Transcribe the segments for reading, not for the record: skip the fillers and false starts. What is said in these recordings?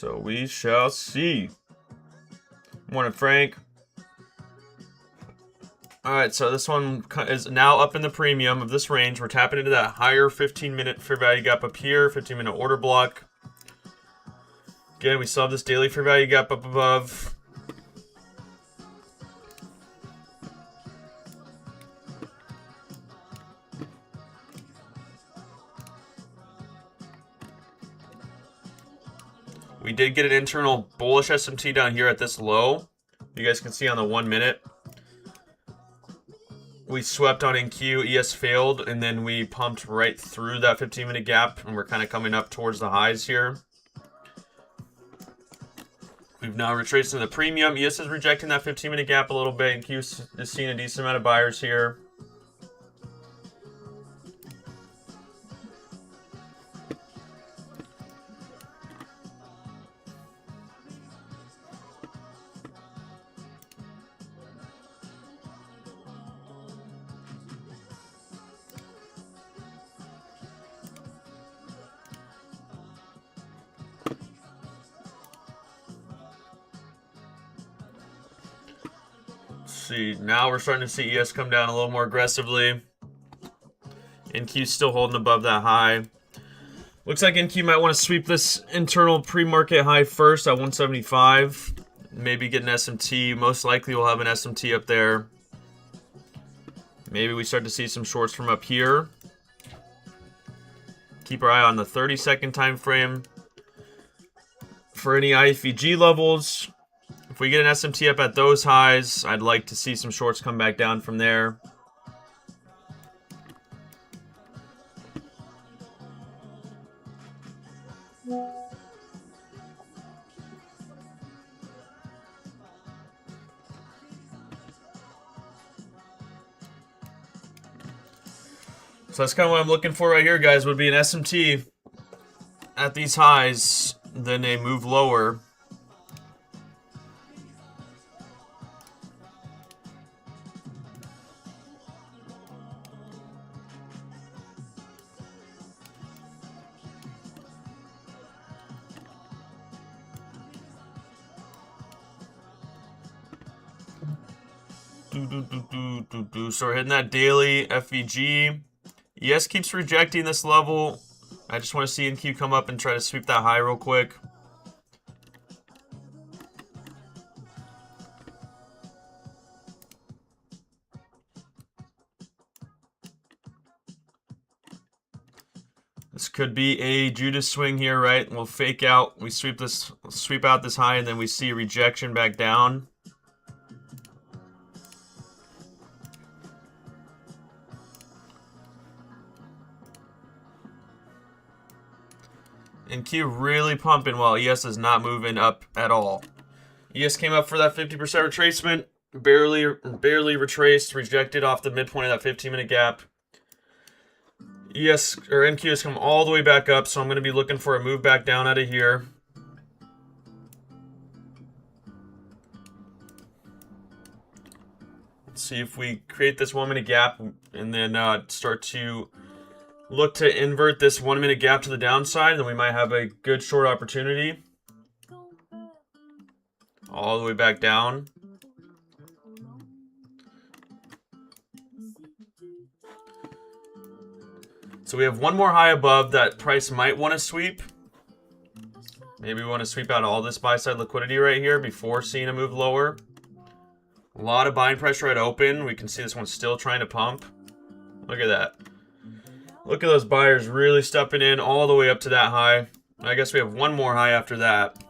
So we shall see. Morning, Frank. Alright, so this one is now up in the premium of this range. We're tapping into that higher 15-minute fair value gap up here, 15-minute order block. Again, we still have this daily fair value gap up above. We did get an internal bullish SMT down here at this low. You guys can see on the 1 minute. We swept on NQ, ES failed, and then we pumped right through that 15-minute gap, and we're kind of coming up towards the highs here. We've now retraced into the premium. ES is rejecting that 15-minute gap a little bit. NQ is seeing a decent amount of buyers here. See, now we're starting to see ES come down a little more aggressively. NQ still holding above that high. Looks like NQ might want to sweep this internal pre-market high first at 175. Maybe get an SMT. Most likely we'll have an SMT up there. Maybe we start to see some shorts from up here. Keep our eye on the 30-second time frame for any IFVG levels. If we get an SMT up at those highs, I'd like to see some shorts come back down from there. So that's kind of what I'm looking for right here, guys, would be an SMT at these highs, then a move lower. So we're hitting that daily FVG. ES keeps rejecting this level. I just want to see NQ come up and try to sweep that high real quick. This could be a Judas swing here, right? We'll fake out. We sweep out this high, and then we see a rejection back down. NQ really pumping while ES is not moving up at all. ES came up for that 50% retracement, barely retraced, rejected off the midpoint of that 15-minute gap. ES or NQ has come all the way back up, so I'm going to be looking for a move back down out of here. Let's see if we create this 1 minute gap and then start to look to invert this 1 minute gap to the downside, then we might have a good short opportunity. All the way back down. So we have one more high above that price might want to sweep. Maybe we want to sweep out all this buy side liquidity right here before seeing a move lower. A lot of buying pressure at open. We can see this one's still trying to pump. Look at that. Look at those buyers really stepping in all the way up to that high. I guess we have one more high after that.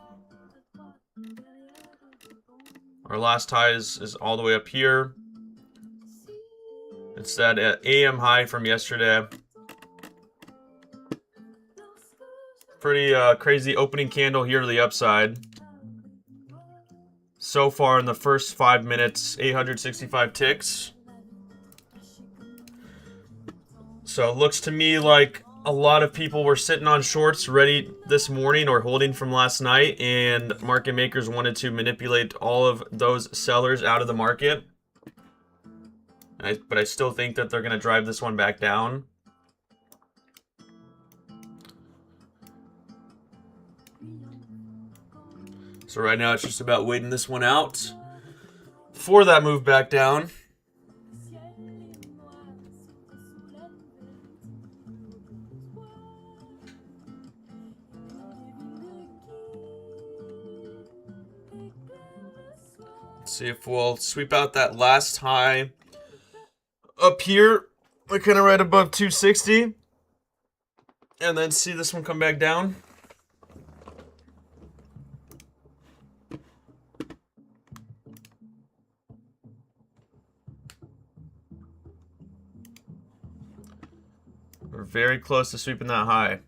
Our last high is all the way up here. It's that AM high from yesterday. Pretty crazy opening candle here to the upside. So far in the first 5 minutes, 865 ticks. So it looks to me like a lot of people were sitting on shorts ready this morning or holding from last night, and market makers wanted to manipulate all of those sellers out of the market. But I still think that they're going to drive this one back down. So right now it's just about waiting this one out for that move back down. Let's see if we'll sweep out that last high up here, like kind of right above 260, and then see this one come back down. We're very close to sweeping that high.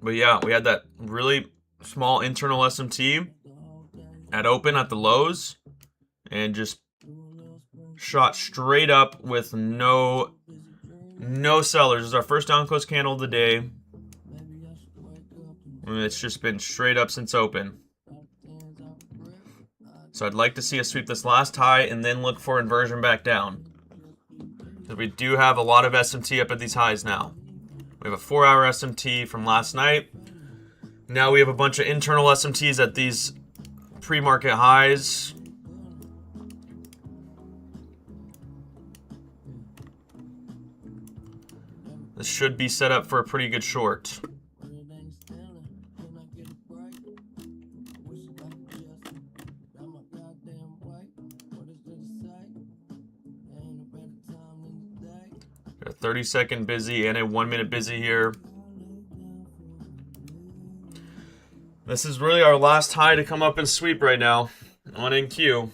But yeah, we had that really small internal SMT at open at the lows and just shot straight up with no sellers. This is our first down close candle of the day. And it's just been straight up since open. So I'd like to see us sweep this last high and then look for inversion back down. Because we do have a lot of SMT up at these highs now. We have a 4-hour SMT from last night. Now we have a bunch of internal SMTs at these pre-market highs. This should be set up for a pretty good short. A 30-second busy and a 1-minute busy here. This is really our last high to come up and sweep right now on NQ.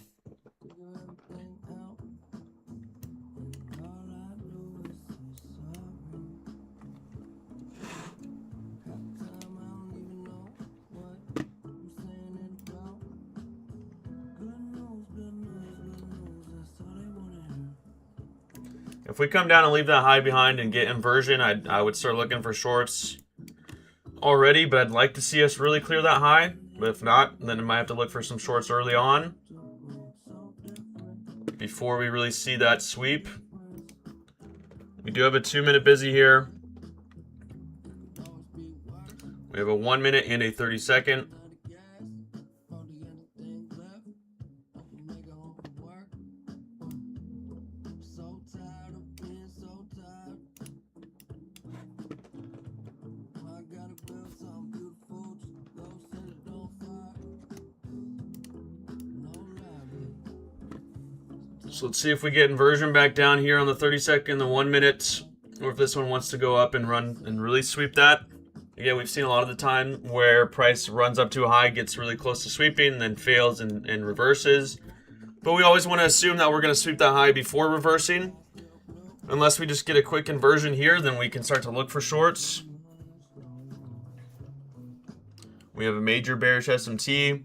If we come down and leave that high behind and get inversion, I would start looking for shorts already, but I'd like to see us really clear that high. But if not, then I might have to look for some shorts early on before we really see that sweep. We do have a 2-minute busy here. We have a 1-minute and a 30-second. So let's see if we get inversion back down here on the 30-second, the 1-minute, or if this one wants to go up and run and really sweep that. Again, we've seen a lot of the time where price runs up to a high, gets really close to sweeping, then fails and reverses. But we always want to assume that we're going to sweep that high before reversing. Unless we just get a quick inversion here, then we can start to look for shorts. We have a major bearish SMT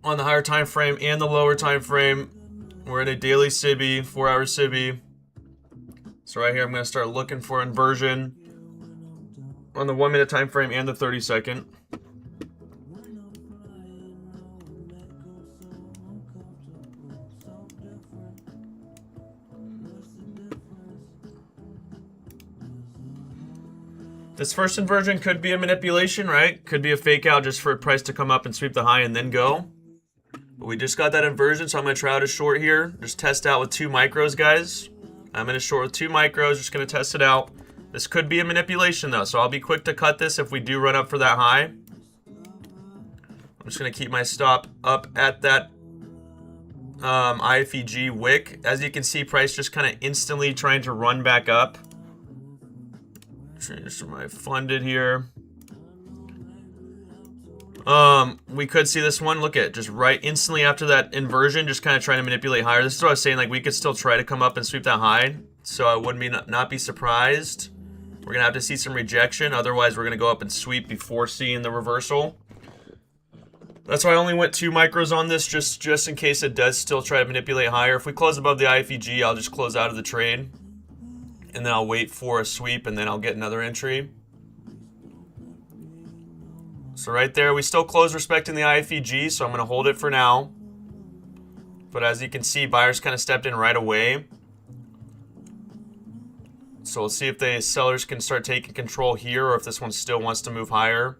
on the higher time frame and the lower time frame. We're in a daily SIBI, 4-hour SIBI. So right here, I'm going to start looking for inversion on the 1-minute time frame and the 30-second. This first inversion could be a manipulation, right? Could be a fake out just for a price to come up and sweep the high and then go. But we just got that inversion, so I'm going to try out a short here. Just test out with 2 micros, guys. I'm going to short with 2 micros, just going to test it out. This could be a manipulation, though, so I'll be quick to cut this if we do run up for that high. I'm just going to keep my stop up at that IFEG wick. As you can see, price just kind of instantly trying to run back up. Change my funded here. We could see this one. Look at just right instantly after that inversion, just kind of trying to manipulate higher. This is what I was saying. Like we could still try to come up and sweep that high. So I wouldn't not be surprised. We're gonna have to see some rejection. Otherwise, we're gonna go up and sweep before seeing the reversal. That's why I only went 2 micros on this, just in case it does still try to manipulate higher. If we close above the IFEG, I'll just close out of the trade. And then I'll wait for a sweep, and then I'll get another entry. So right there, we still close respecting the IFEG, so I'm going to hold it for now. But as you can see, buyers kind of stepped in right away. So we'll see if the sellers can start taking control here or if this one still wants to move higher.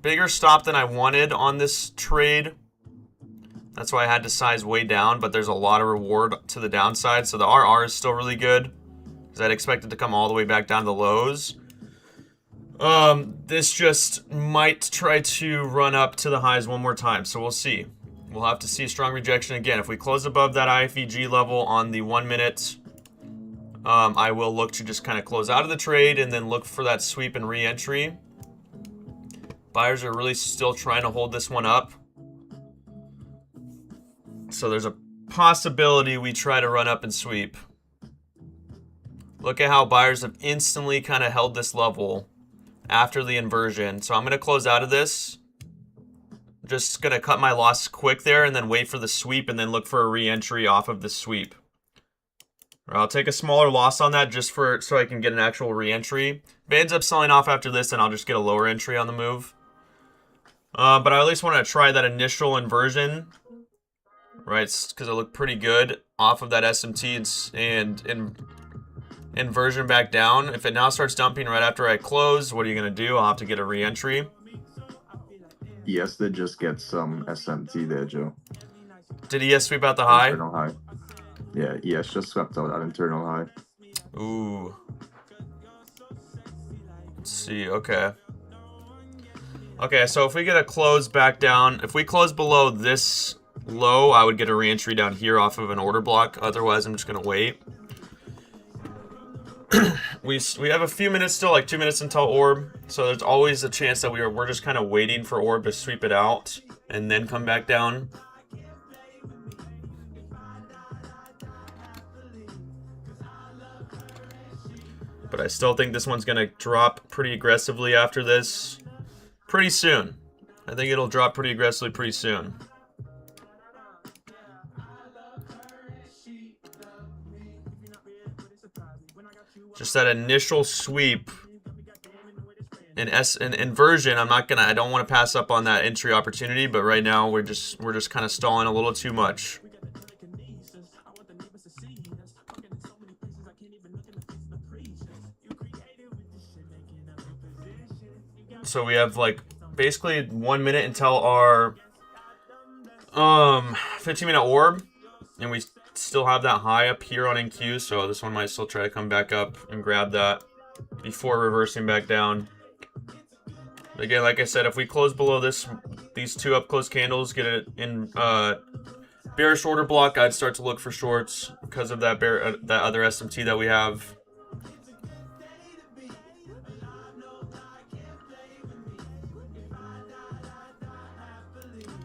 Bigger stop than I wanted on this trade. That's why I had to size way down, but there's a lot of reward to the downside. So the RR is still really good because I'd expect it to come all the way back down to the lows. This just might try to run up to the highs one more time, so we'll see. We'll have to see strong rejection again. If we close above that IFEG level on the 1 minute, I will look to just kind of close out of the trade and then look for that sweep and re-entry. Buyers are really still trying to hold this one up. So there's a possibility we try to run up and sweep. Look at how buyers have instantly kind of held this level after the inversion. So I'm going to close out of this. Just going to cut my loss quick there and then wait for the sweep and then look for a re-entry off of the sweep. Or I'll take a smaller loss on that just so I can get an actual re-entry. If it ends up selling off after this, then I'll just get a lower entry on the move. But I at least want to try that initial inversion, right? Because it looked pretty good off of that SMT and inversion back down. If it now starts dumping right after I close, what are you going to do? I'll have to get a re-entry. ES did just get some SMT there, Joe. Did ES sweep out the high? Internal high. Yeah, ES just swept out that internal high. Ooh. Let's see, okay. Okay, so if we get a close back down, if we close below this low, I would get a re-entry down here off of an order block. Otherwise, I'm just going to wait. We have a few minutes still, like 2 minutes until orb. So there's always a chance that we're just kind of waiting for orb to sweep it out and then come back down. But I still think this one's going to drop pretty aggressively after this. Pretty soon. I think it'll drop pretty aggressively pretty soon. Just that initial sweep in inversion, I don't want to pass up on that entry opportunity, but right now we're just kind of stalling a little too much. So we have like basically 1 minute until our 15-minute orb, and we still have that high up here on NQ, so this one might still try to come back up and grab that before reversing back down. But again, like I said, if we close below these two up close candles, get it in bearish order block, I'd start to look for shorts because of that that other SMT that we have.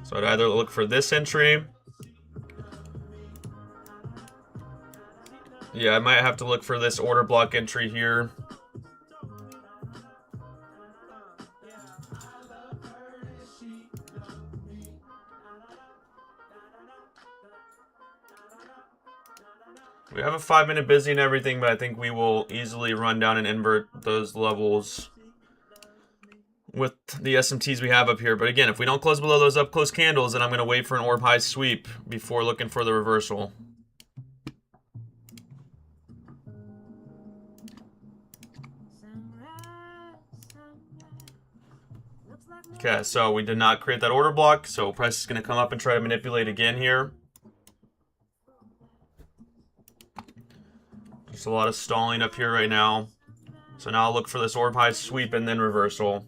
So I'd either look for this entry. Yeah, I might have to look for this order block entry here. We have a 5-minute busy and everything, but I think we will easily run down and invert those levels with the SMTs we have up here. But again, if we don't close below those up close candles, then I'm going to wait for an orb high sweep before looking for the reversal. Okay, so we did not create that order block, so price is going to come up and try to manipulate again here. Just a lot of stalling up here right now. So now I'll look for this orb high sweep and then reversal.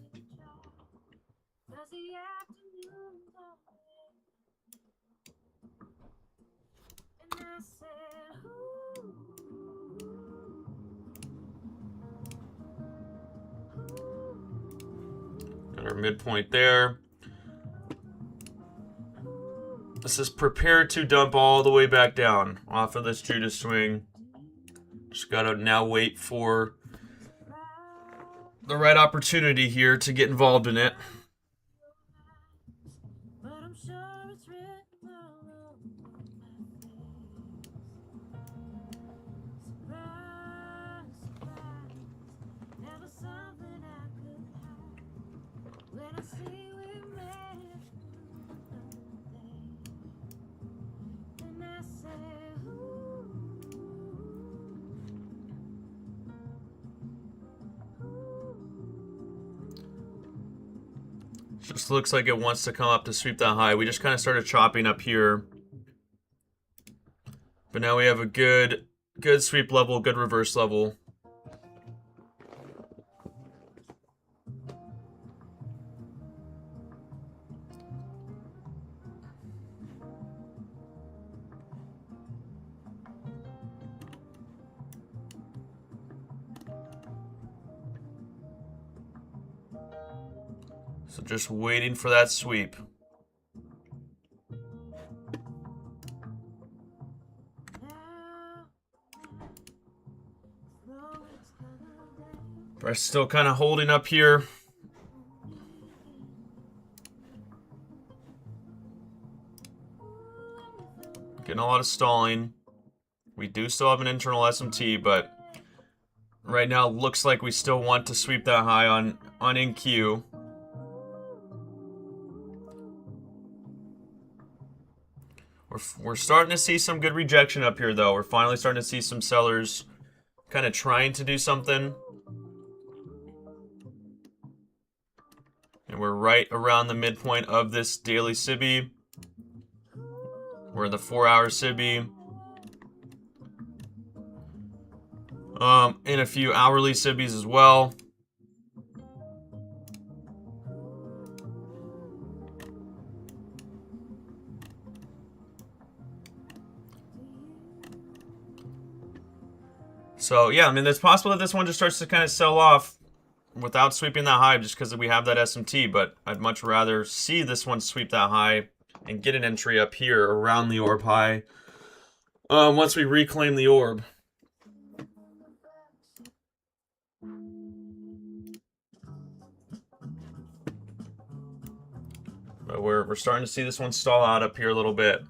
Got our midpoint there. This is prepared to dump all the way back down off of this Judas swing. Just gotta now wait for the right opportunity here to get involved in it. Just looks like it wants to come up to sweep that high. We just kind of started chopping up here. But now we have a good sweep level, good reverse level. So just waiting for that sweep. Price still kind of holding up here. Getting a lot of stalling. We do still have an internal SMT, but right now it looks like we still want to sweep that high on NQ. We're starting to see some good rejection up here, though. We're finally starting to see some sellers kind of trying to do something. And we're right around the midpoint of this daily SIBI. We're in the 4-hour SIBI. And a few hourly SIBIs as well. So, yeah, I mean, it's possible that this one just starts to kind of sell off without sweeping that high just because we have that SMT, but I'd much rather see this one sweep that high and get an entry up here around the orb high once we reclaim the orb. But we're starting to see this one stall out up here a little bit.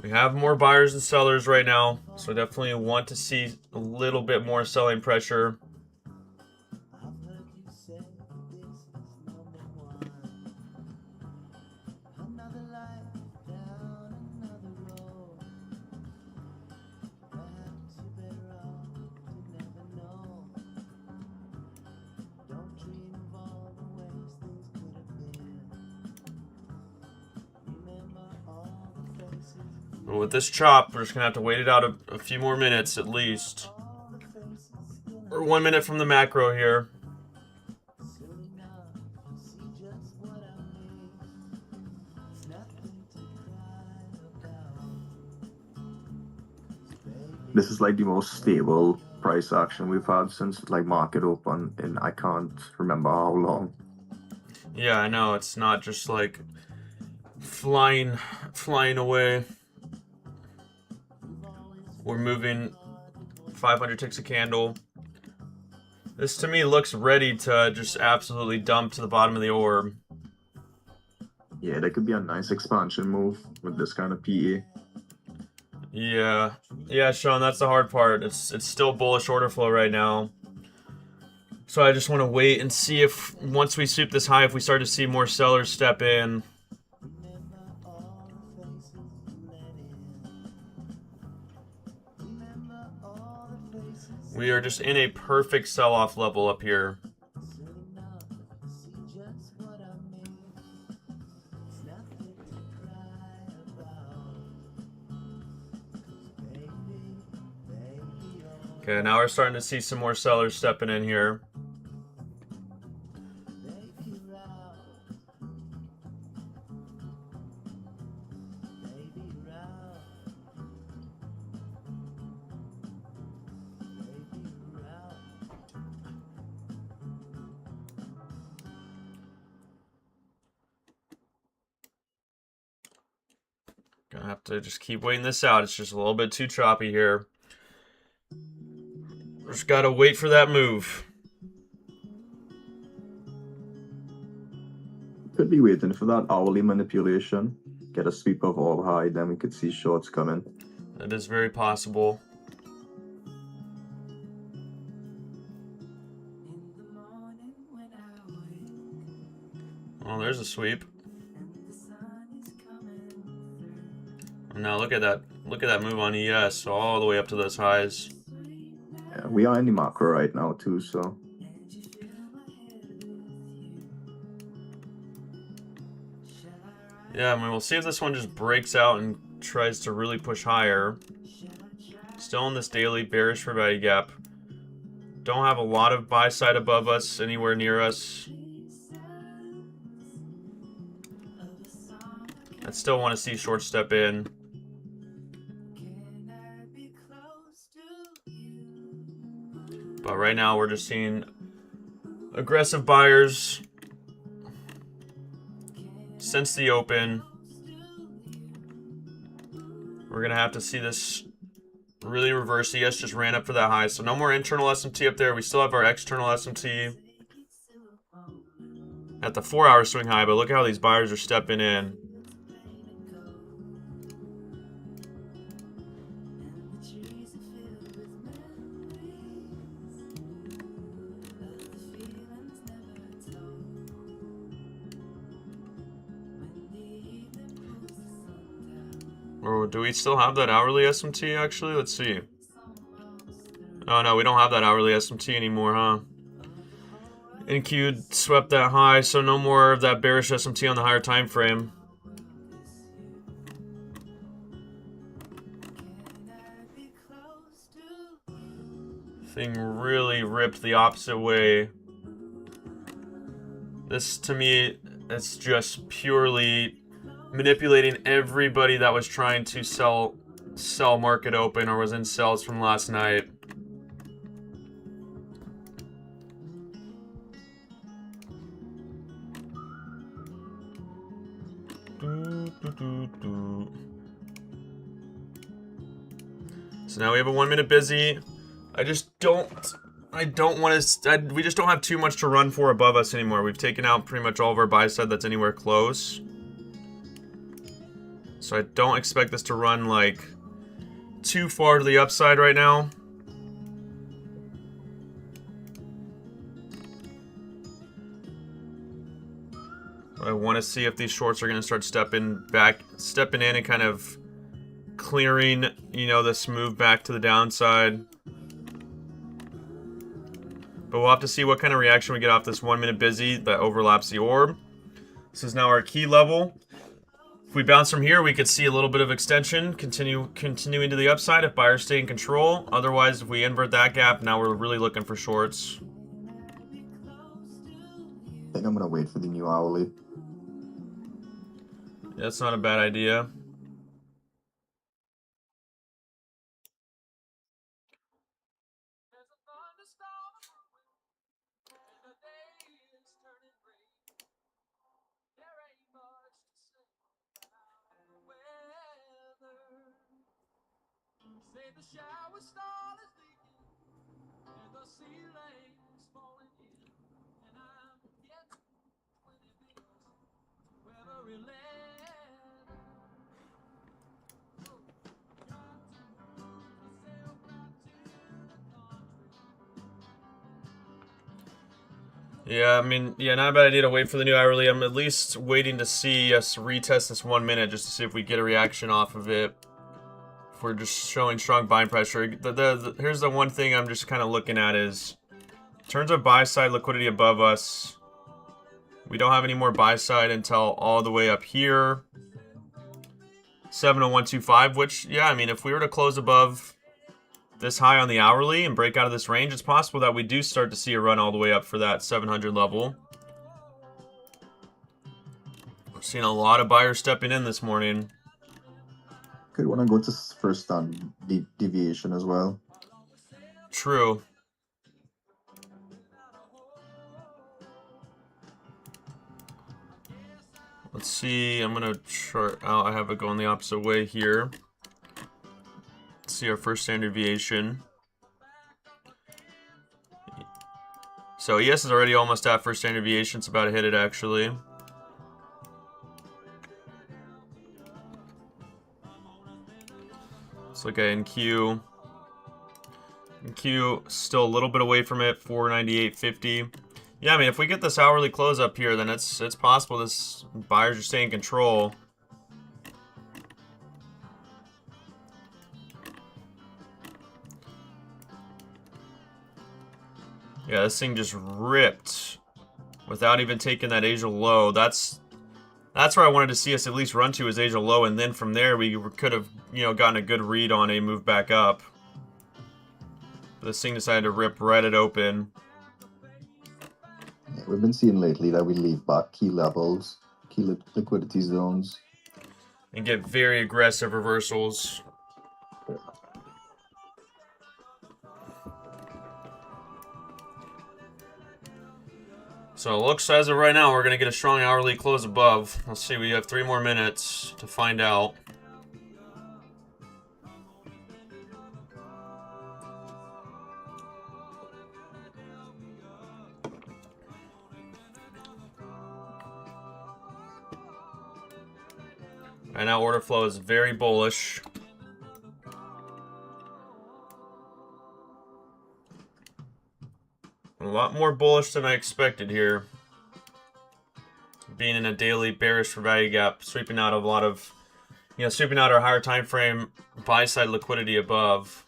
We have more buyers and sellers right now, so I definitely want to see a little bit more selling pressure. But with this chop, we're just going to have to wait it out a few more minutes at least. We're 1 minute from the macro here. This is like the most stable price action we've had since like market open in I can't remember how long. Yeah, I know. It's not just like flying away. We're moving 500 ticks a candle. This to me looks ready to just absolutely dump to the bottom of the orb. Yeah, that could be a nice expansion move with this kind of PE. Yeah, Sean, that's the hard part. It's still bullish order flow right now. So I just want to wait and see if once we sweep this high, if we start to see more sellers step in. We are just in a perfect sell-off level up here. Okay, now we're starting to see some more sellers stepping in here. Gonna have to just keep waiting this out. It's just a little bit too choppy here. Just gotta wait for that move. Could be waiting for that hourly manipulation. Get a sweep of all high, then we could see shorts coming. That is very possible. Oh, there's a sweep. Now look at that. Look at that move on ES all the way up to those highs. Yeah, we are in the macro right now too, so Yeah, I mean, we'll see if this one just breaks out and tries to really push higher. Still in this daily bearish for value gap. Don't have a lot of buy side above us, anywhere near us. I still want to see short step in. But right now we're just seeing aggressive buyers since the open. We're going to have to see this really reverse. ES just ran up for that high. So no more internal SMT up there. We still have our external SMT at the 4-hour swing high. But look how these buyers are stepping in. Or do we still have that hourly SMT actually? Let's see. Oh no, we don't have that hourly SMT anymore, huh? NQ swept that high, so no more of that bearish SMT on the higher time frame. Thing really ripped the opposite way. This, to me, it's just purely manipulating everybody that was trying to sell market open or was in sells from last night. So now we have a 1 minute busy. I don't want to. We just don't have too much to run for above us anymore. We've taken out pretty much all of our buy side that's anywhere close. So I don't expect this to run like too far to the upside right now. But I want to see if these shorts are going to start stepping in and kind of clearing, you know, this move back to the downside. But we'll have to see what kind of reaction we get off this 1 minute busy that overlaps the orb. This is now our key level. If we bounce from here, we could see a little bit of extension, continue into the upside if buyers stay in control. Otherwise, if we invert that gap, now we're really looking for shorts. I think I'm gonna wait for the new hourly. Yeah, that's not a bad idea. Yeah, I mean, yeah, not a bad idea to wait for the new hourly. I'm at least waiting to see us retest this 1 minute just to see if we get a reaction off of it. If we're just showing strong buying pressure. Here's the one thing I'm just kind of looking at is in terms of buy side liquidity above us. We don't have any more buy side until all the way up here. 70125, which, yeah, I mean, if we were to close above this high on the hourly and break out of this range, it's possible that we do start to see a run all the way up for that 700 level. We're seeing a lot of buyers stepping in this morning. Could want to go to first on deviation as well. True. Let's see. I'm going to chart out. I have it going the opposite way here. Let's see our first standard deviation. So ES is already almost at first standard deviation. It's about to hit it, actually. Let's look at NQ. NQ still a little bit away from it, 498.50. Yeah, I mean, if we get this hourly close up here, then it's possible this buyers are staying in control. Yeah, this thing just ripped without even taking that Asia low. That's where I wanted to see us at least run to, is Asia low, and then from there we could have, you know, gotten a good read on a move back up. But this thing decided to rip right at open. Yeah, we've been seeing lately that we leave back key levels, key liquidity zones. And get very aggressive reversals. So it looks as of right now, we're going to get a strong hourly close above. Let's see, we have 3 more minutes to find out. Right now, order flow is very bullish. A lot more bullish than I expected here. Being in a daily bearish for value gap, sweeping out a lot of, you know, sweeping out our higher time frame buy side liquidity above.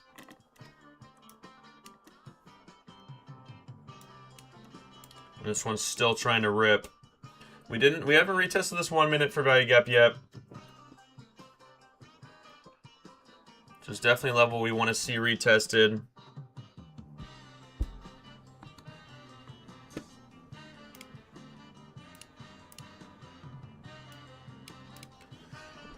And this one's still trying to rip. We haven't retested this 1 minute for value gap yet. Which is definitely a level we want to see retested.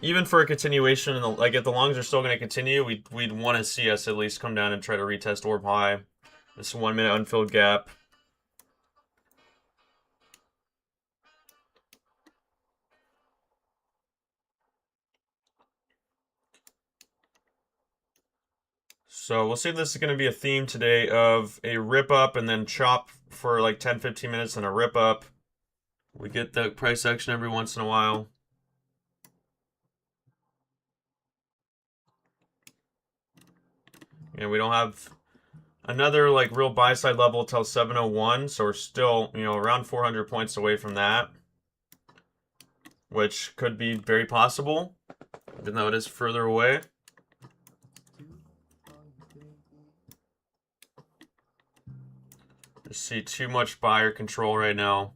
Even for a continuation, like if the longs are still going to continue, we'd want to see us at least come down and try to retest orb high. This 1 minute unfilled gap. So we'll see if this is going to be a theme today of a rip up and then chop for like 10-15 minutes and a rip up. We get the price action every once in a while. And we don't have another like real buy side level till 701, so we're still, you know, around 400 points away from that, which could be very possible, even though it is further away. Just see too much buyer control right now.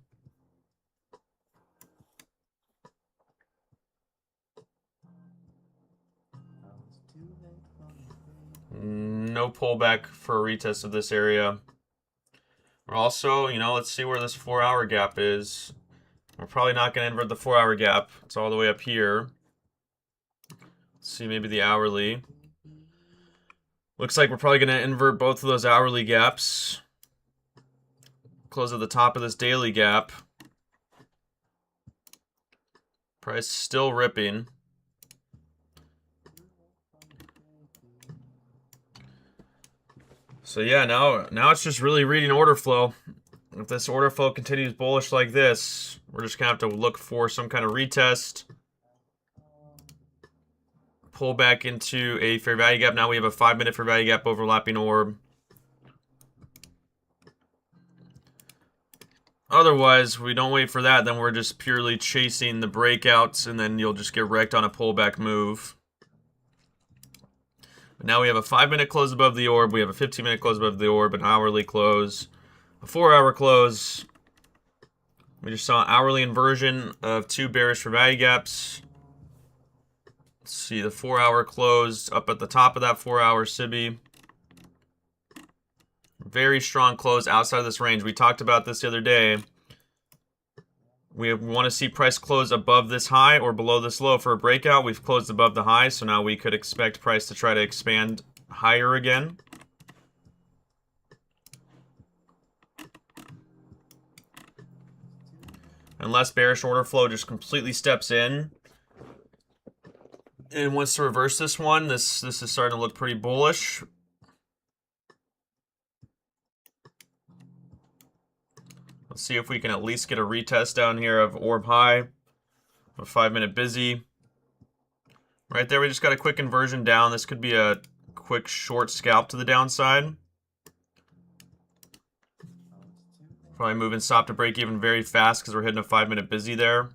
No pullback for a retest of this area. We're also, you know, let's see where this 4-hour gap is. We're probably not going to invert the 4-hour gap. It's all the way up here. Let's see maybe the hourly. Looks like we're probably going to invert both of those hourly gaps. Close at the top of this daily gap. Price still ripping. So yeah, now it's just really reading order flow. If this order flow continues bullish like this, we're just going to have to look for some kind of retest. Pull back into a fair value gap. Now we have a 5-minute fair value gap overlapping orb. Otherwise, we don't wait for that, then we're just purely chasing the breakouts, and then you'll just get wrecked on a pullback move. But now we have a 5-minute close above the orb, we have a 15-minute close above the orb, an hourly close, a 4-hour close. We just saw an hourly inversion of 2 bearish for value gaps. Let's see, the 4-hour close up at the top of that 4-hour SIBI. Very strong close outside of this range. We talked about this the other day. We want to see price close above this high or below this low for a breakout. We've closed above the high, so now we could expect price to try to expand higher again. Unless bearish order flow just completely steps in and wants to reverse this one. This is starting to look pretty bullish. Let's see if we can at least get a retest down here of orb high. A 5-minute busy. Right there, we just got a quick inversion down. This could be a quick short scalp to the downside. Probably moving stop to break even very fast because we're hitting a 5-minute busy there.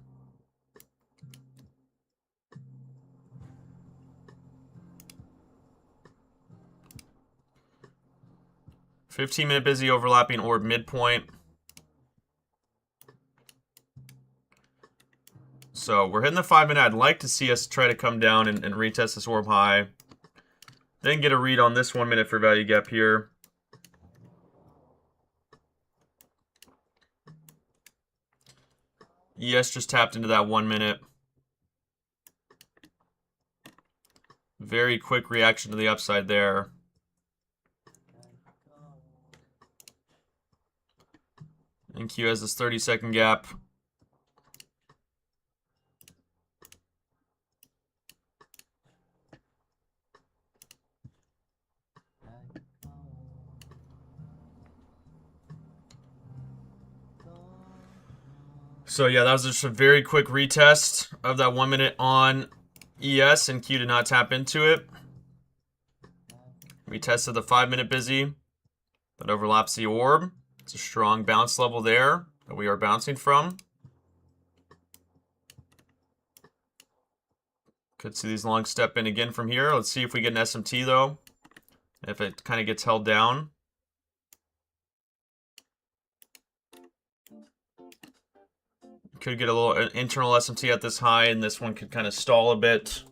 15-minute busy overlapping orb midpoint. So we're hitting the 5-minute. I'd like to see us try to come down and retest this orb high. Then get a read on this 1 minute for value gap here. ES just tapped into that 1 minute. Very quick reaction to the upside there. NQ has this 30-second gap. So yeah, that was just a very quick retest of that 1 minute on ES, and Q did not tap into it. We tested the 5-minute busy that overlaps the orb. It's a strong bounce level there that we are bouncing from. Could see these long step in again from here. Let's see if we get an SMT though. If it kind of gets held down. Could get a little internal SMT at this high, and this one could kind of stall a bit.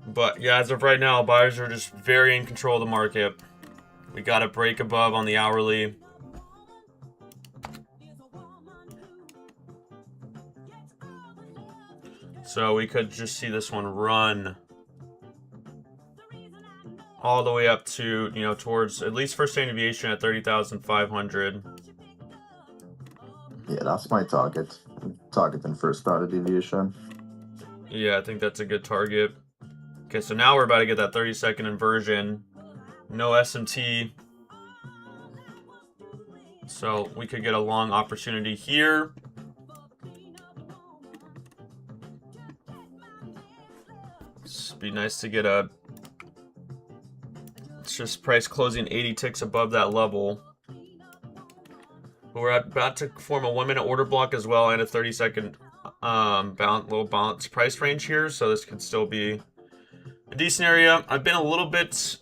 But yeah, as of right now, buyers are just very in control of the market. We got to break above on the hourly. So we could just see this one run all the way up to, you know, towards at least first standing deviation at 30,500. Yeah, that's my target. Targeting first standard deviation. Yeah, I think that's a good target. Okay, so now we're about to get that 30-second inversion. No SMT. So we could get a long opportunity here. It's be nice to get a... It's just price closing 80 ticks above that level. But we're about to form a 1 minute order block as well and a 30-second little bounce price range here. So this could still be a decent area. I've been a little bit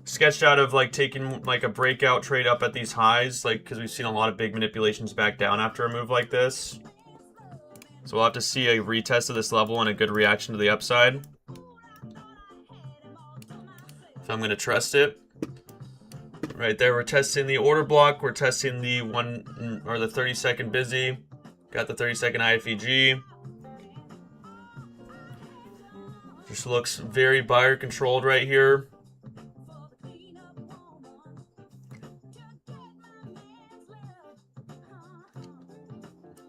sketched out of like taking like a breakout trade up at these highs, like because we've seen a lot of big manipulations back down after a move like this. So we'll have to see a retest of this level and a good reaction to the upside. So I'm going to trust it. Right there, we're testing the order block. We're testing the 30-second busy. Got the 30-second IFEG. Just looks very buyer controlled right here.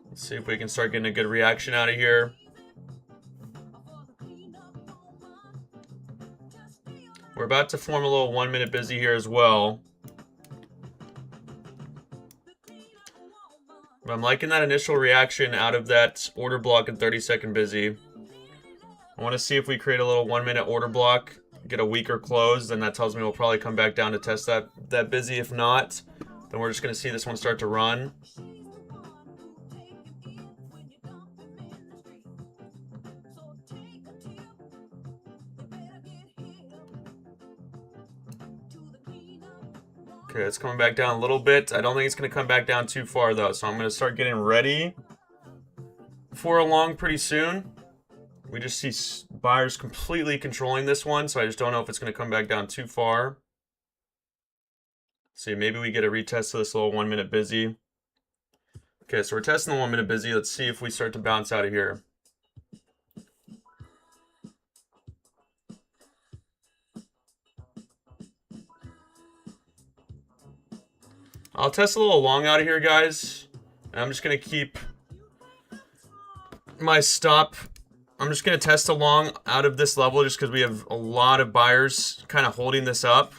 Let's see if we can start getting a good reaction out of here. We're about to form a little 1 minute busy here as well. But I'm liking that initial reaction out of that order block and 30-second busy. I want to see if we create a little 1 minute order block, get a weaker close, then that tells me we'll probably come back down to test that busy. If not, then we're just going to see this one start to run. Okay, it's coming back down a little bit. I don't think it's going to come back down too far, though. So I'm going to start getting ready for a long pretty soon. We just see buyers completely controlling this one, so I just don't know if it's going to come back down too far. See, maybe we get a retest of this little 1 minute busy. Okay, so we're testing the 1 minute busy. Let's see if we start to bounce out of here. I'll test a little long out of here, guys. And I'm just going to keep my stop. I'm just going to test a long out of this level just because we have a lot of buyers kind of holding this up.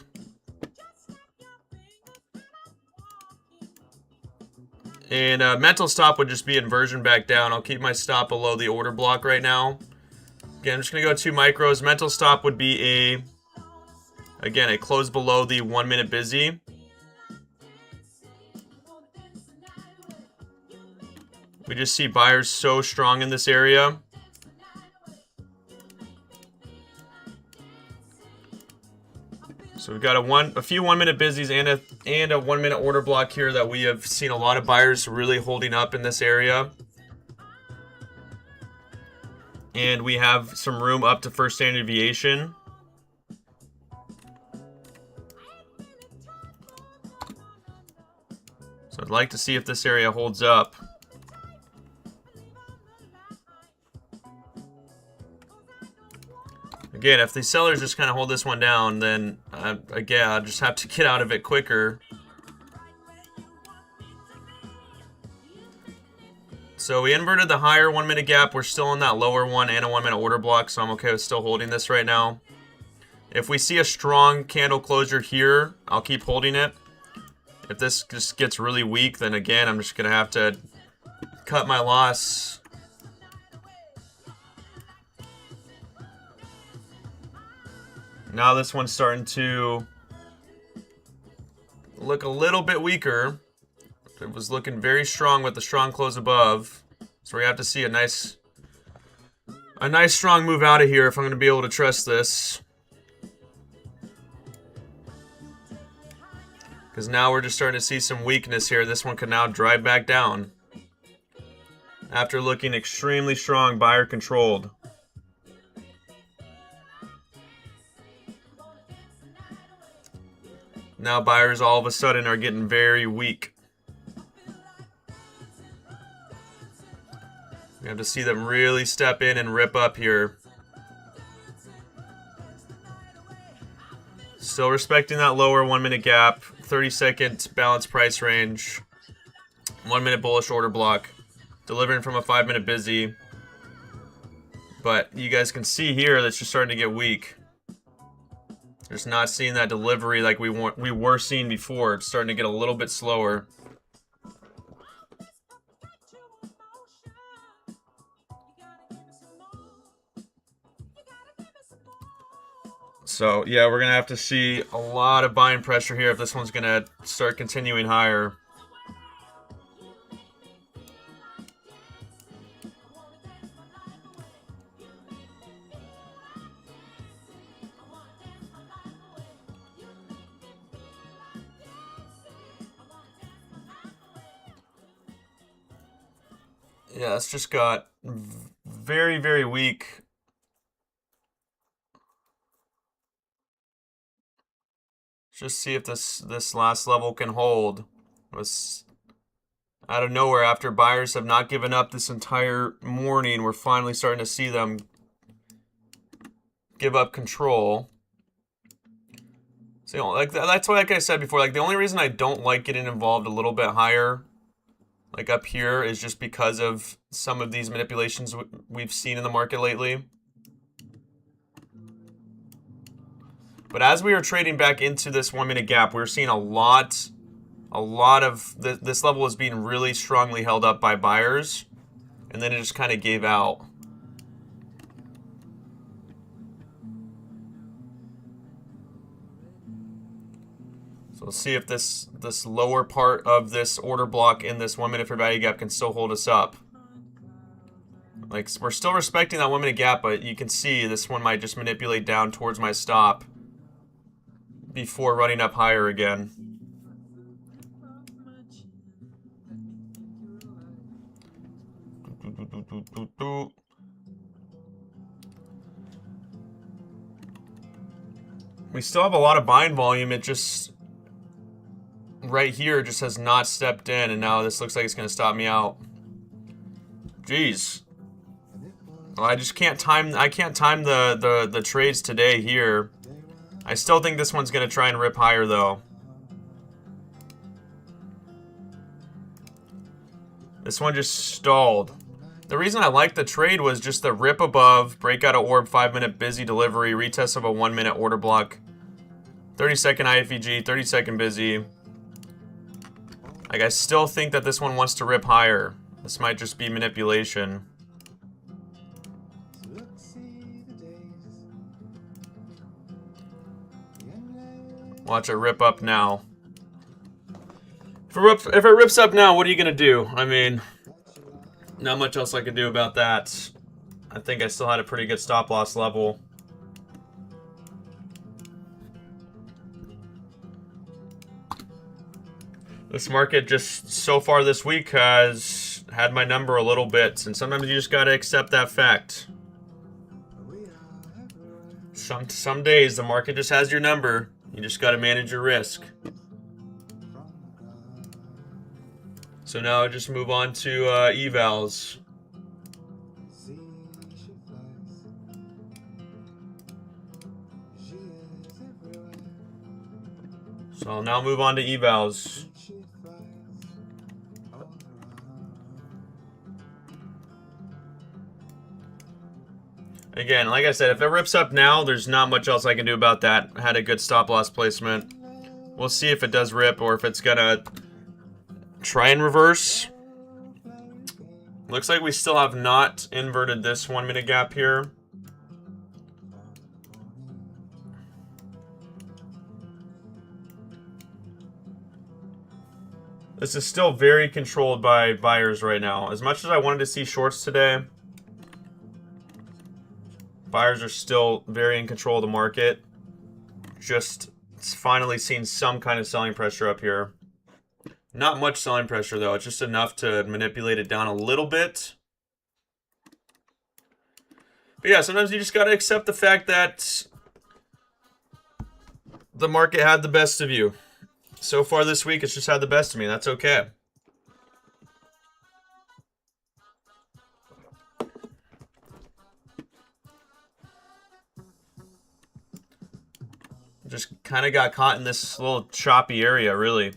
And mental stop would just be inversion back down. I'll keep my stop below the order block right now. Again, I'm just going to go 2 micros. Mental stop would be a close below the 1 minute busy. We just see buyers so strong in this area. So we've got a few 1 minute busies and a 1 minute order block here that we have seen a lot of buyers really holding up in this area. And we have some room up to first standard deviation. So I'd like to see if this area holds up. Again, if the sellers just kind of hold this one down, then again, I'll just have to get out of it quicker. So we inverted the higher 1 minute gap. We're still in that lower one and a 1 minute order block, so I'm okay with still holding this right now. If we see a strong candle closure here, I'll keep holding it. If this just gets really weak, then again, I'm just going to have to cut my loss. Now this one's starting to look a little bit weaker. It was looking very strong with the strong close above. So we have to see a nice strong move out of here if I'm going to be able to trust this. Because now we're just starting to see some weakness here. This one can now drive back down. After looking extremely strong, buyer controlled. Now buyers all of a sudden are getting very weak. We have to see them really step in and rip up here. Still respecting that lower 1 minute gap, 30-second balance price range, 1 minute bullish order block, delivering from a 5 minute busy. But you guys can see here that's just starting to get weak. Just not seeing that delivery like we were seeing before. It's starting to get a little bit slower. So, yeah, we're going to have to see a lot of buying pressure here if this one's going to start continuing higher. Yeah, it's just got very, very weak. Just see if this last level can hold. It was out of nowhere after buyers have not given up this entire morning. We're finally starting to see them give up control. So, that's why, like I said before, like the only reason I don't like getting involved a little bit higher, like up here, is just because of some of these manipulations we've seen in the market lately. But as we are trading back into this 1 minute gap, we're seeing a lot of this level is being really strongly held up by buyers, and then it just kind of gave out. So let's see if this lower part of this order block in this 1 minute fair value gap can still hold us up. Like, we're still respecting that 1 minute gap, but you can see this one might just manipulate down towards my stop before running up higher again. We still have a lot of buying volume. It just right here just has not stepped in, and now this looks like it's going to stop me out. Jeez. Well, I just can't time. I can't time the trades today here. I still think this one's going to try and rip higher, though. This one just stalled. The reason I liked the trade was just the rip above, breakout of orb, 5 minute busy delivery, retest of a 1 minute order block, 30-second IFEG, 30-second busy. Like, I still think that this one wants to rip higher. This might just be manipulation. Watch it rip up now. If it rips up now, what are you going to do? I mean, not much else I can do about that. I think I still had a pretty good stop loss level. This market just so far this week has had my number a little bit, and sometimes you just gotta accept that fact. Some days the market just has your number. You just gotta manage your risk. So now just move on to evals. So I'll now move on to evals. Again, like I said, if it rips up now, there's not much else I can do about that. I had a good stop loss placement. We'll see if it does rip or if it's gonna try and reverse. Looks like we still have not inverted this 1 minute gap here. This is still very controlled by buyers right now. As much as I wanted to see shorts today, buyers are still very in control of the market. Just finally seen some kind of selling pressure up here. Not much selling pressure though. It's just enough to manipulate it down a little bit. But yeah, sometimes you just got to accept the fact that the market had the best of you. So far this week, it's just had the best of me. That's okay. Just kind of got caught in this little choppy area, really.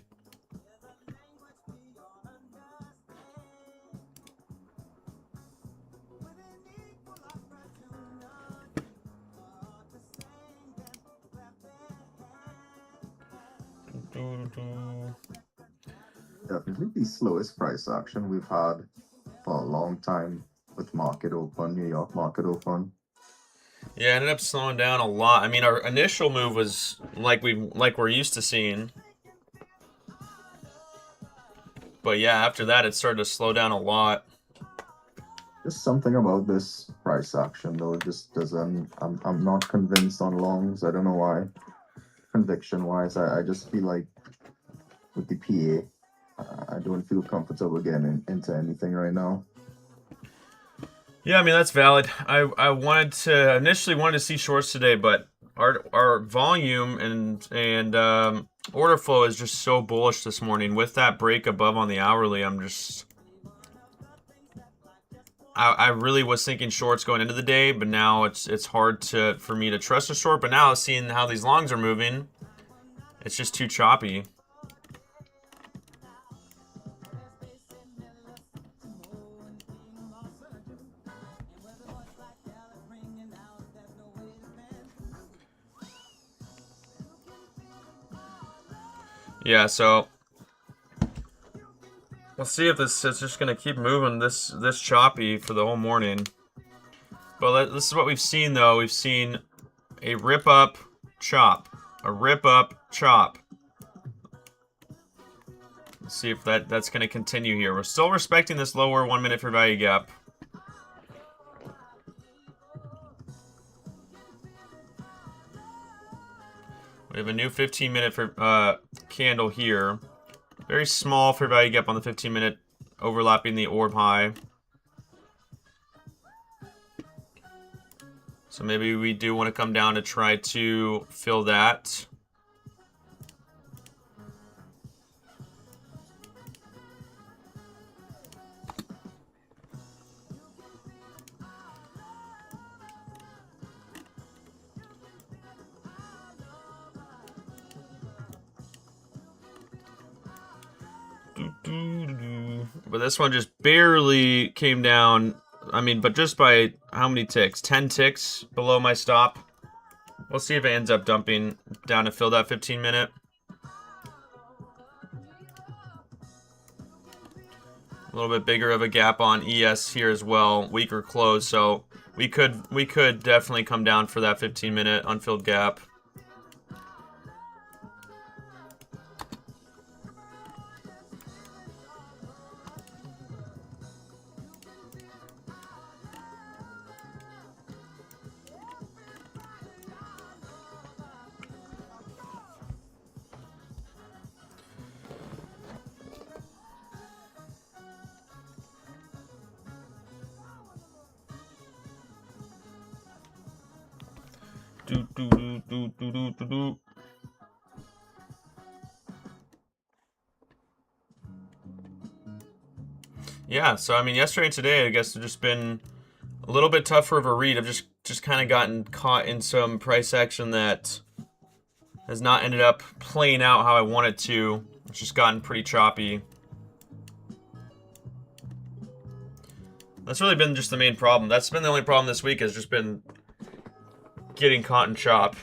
Definitely the slowest price action we've had for a long time with market open, New York market open. Yeah, ended up slowing down a lot. I mean, our initial move was like we're used to seeing. But yeah, after that, it started to slow down a lot. Just something about this price action though, just doesn't. I'm not convinced on longs. I don't know why. Conviction wise, I just feel like with the PA, I don't feel comfortable getting into anything right now. Yeah, I mean that's valid. I initially wanted to see shorts today, but our volume and order flow is just so bullish this morning. With that break above on the hourly, I really was thinking shorts going into the day, but now it's hard for me to trust a short. But now seeing how these longs are moving, it's just too choppy. Yeah, so we'll see if it's just gonna keep moving this choppy for the whole morning. But this is what we've seen though. We've seen a rip up, chop, a rip up, chop. Let's see if that's gonna continue here. We're still respecting this lower 1 minute for value gap. We have a new 15-minute for candle here. Very small for value gap on the 15-minute, overlapping the orb high. So maybe we do want to come down to try to fill that. But this one just barely came down. I mean, but just by how many ticks? 10 ticks below my stop. We'll see if it ends up dumping down to fill that 15-minute. A little bit bigger of a gap on ES here as well. Weaker close, so we could definitely come down for that 15-minute unfilled gap. Do, do, do, do, do, do, do, do. Yeah, so I mean, yesterday and today, I guess, have just been a little bit tougher of a read. I've just kind of gotten caught in some price action that has not ended up playing out how I want it to. It's just gotten pretty choppy. That's really been just the main problem. That's been the only problem this week, has just been getting caught in chop.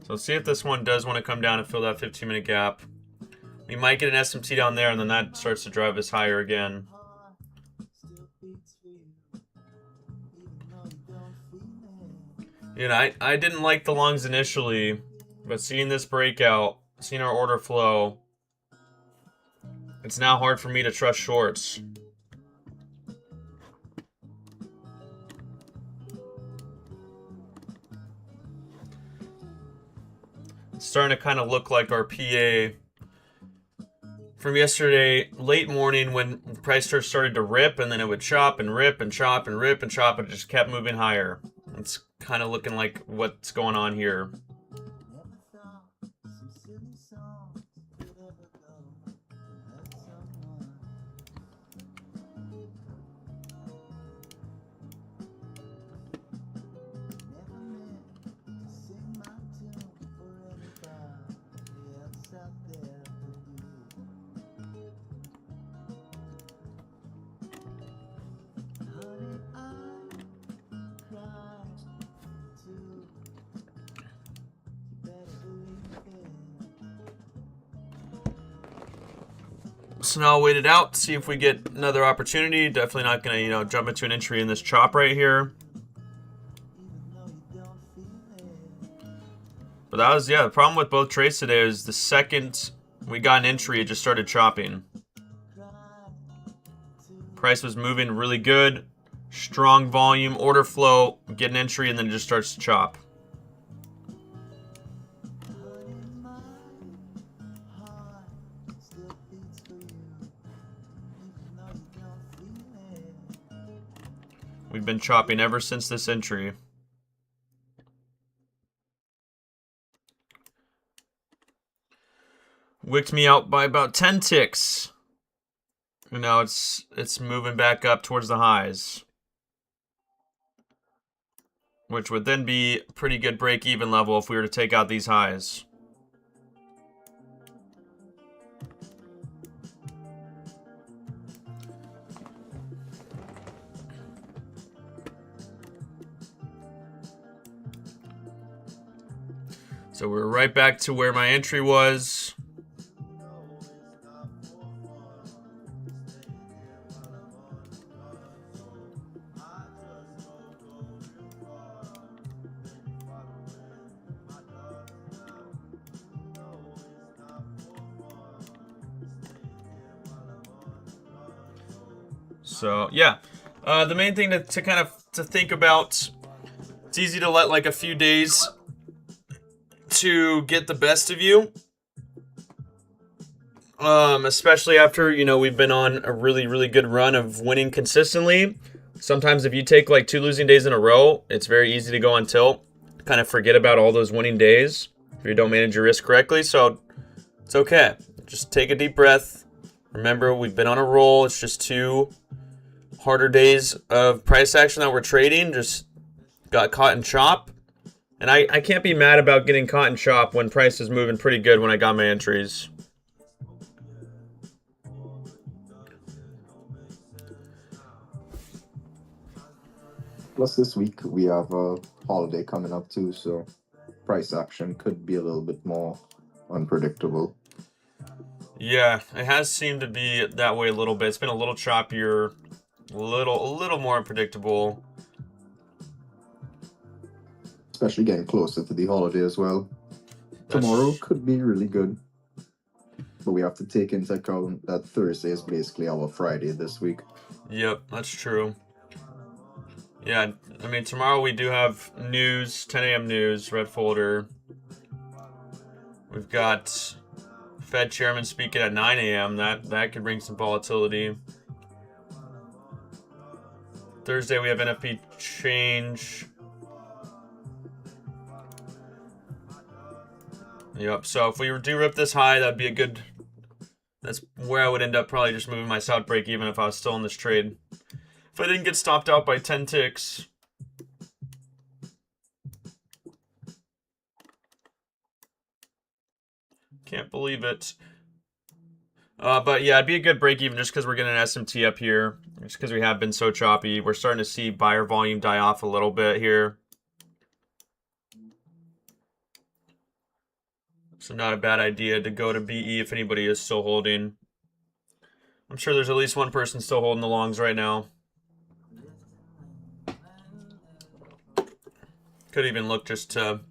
So let's see if this one does want to come down and fill that 15-minute gap. We might get an SMT down there, and then that starts to drive us higher again. You know, I didn't like the longs initially, but seeing this breakout, seeing our order flow, it's now hard for me to trust shorts. It's starting to kind of look like our PA from yesterday, late morning, when price started to rip, and then it would chop and rip and chop and rip and chop, and it just kept moving higher. It's kind of looking like what's going on here. So now I'll wait it out, see if we get another opportunity. Definitely not going to, jump into an entry in this chop right here. But that was, the problem with both trades today is the second we got an entry, it just started chopping. Price was moving really good. Strong volume, order flow, get an entry, and then it just starts to chop. We've been chopping ever since this entry. Wicked me out by about 10 ticks. And now it's moving back up towards the highs, which would then be a pretty good break-even level if we were to take out these highs. So we're right back to where my entry was. So yeah, the main thing to kind of think about, it's easy to let like a few days to get the best of you, especially after we've been on a really good run of winning consistently. Sometimes if you take like 2 losing days in a row, it's very easy to go on tilt, kind of forget about all those winning days if you don't manage your risk correctly. So it's okay, just take a deep breath. Remember, we've been on a roll. It's just 2 harder days of price action that we're trading. Just got caught in chop. And I can't be mad about getting caught in chop when price is moving pretty good when I got my entries. Plus, this week we have a holiday coming up too, so price action could be a little bit more unpredictable. Yeah, it has seemed to be that way a little bit. It's been a little choppier, a little more unpredictable. especially getting closer to the holiday as well. Tomorrow could be really good, but we have to take into account that Thursday is basically our Friday this week. Yep, that's true. Yeah, I mean, tomorrow we do have news, 10 a.m. news, red folder. We've got Fed chairman speaking at 9 a.m. That could bring some volatility. Thursday we have NFP change. Yep, so if we do rip this high, that'd be a good... That's where I would end up probably just moving my south break even if I was still in this trade. If I didn't get stopped out by 10 ticks. Can't believe it. But yeah, it'd be a good break even just because we're getting an SMT up here. Just because we have been so choppy. We're starting to see buyer volume die off a little bit here. So not a bad idea to go to BE if anybody is still holding. I'm sure there's at least one person still holding the longs right now. Could even look just to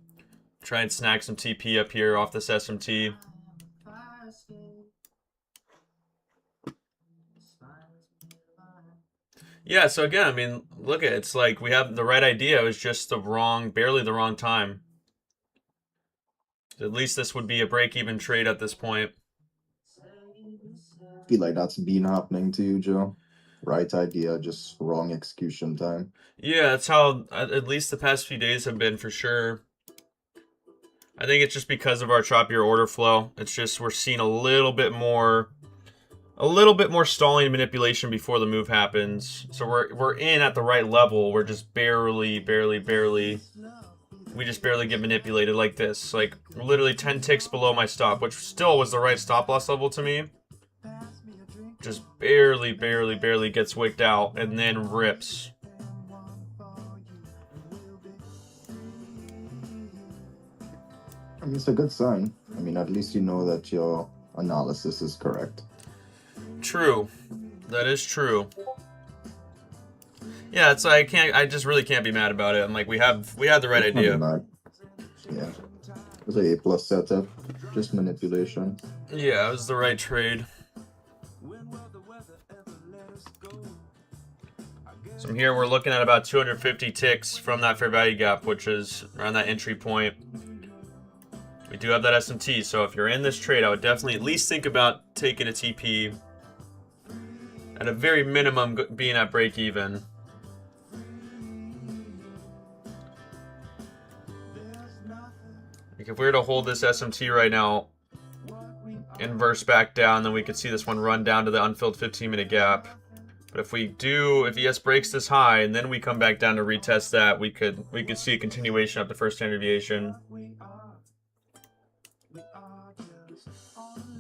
try and snag some TP up here off this SMT. Yeah, so again, I mean, look at it. It's like we have the right idea. It was just the wrong, barely the wrong time. At least this would be a break-even trade at this point. I feel like that's been happening to you, Joe. Right idea, just wrong execution time. Yeah, that's how at least the past few days have been for sure. I think it's just because of our choppier order flow. It's just we're seeing a little bit more stalling and manipulation before the move happens. So we're in at the right level. We're just barely we just barely get manipulated like this. Like literally 10 ticks below my stop, which still was the right stop loss level to me. Just barely gets wicked out and then rips. I mean, it's a good sign. I mean, at least you know that your analysis is correct. True. That is true. Yeah, it's I just really can't be mad about it. I'm like we had the right idea. Yeah. It was a A+ setup. Just manipulation. Yeah, it was the right trade. So from here we're looking at about 250 ticks from that fair value gap, which is around that entry point. We do have that SMT, so if you're in this trade, I would definitely at least think about taking a TP. At a very minimum, being at break even. Like if we were to hold this SMT right now, inverse back down, then we could see this one run down to the unfilled 15-minute gap. But if ES breaks this high and then we come back down to retest that, we could see a continuation of the first standard deviation.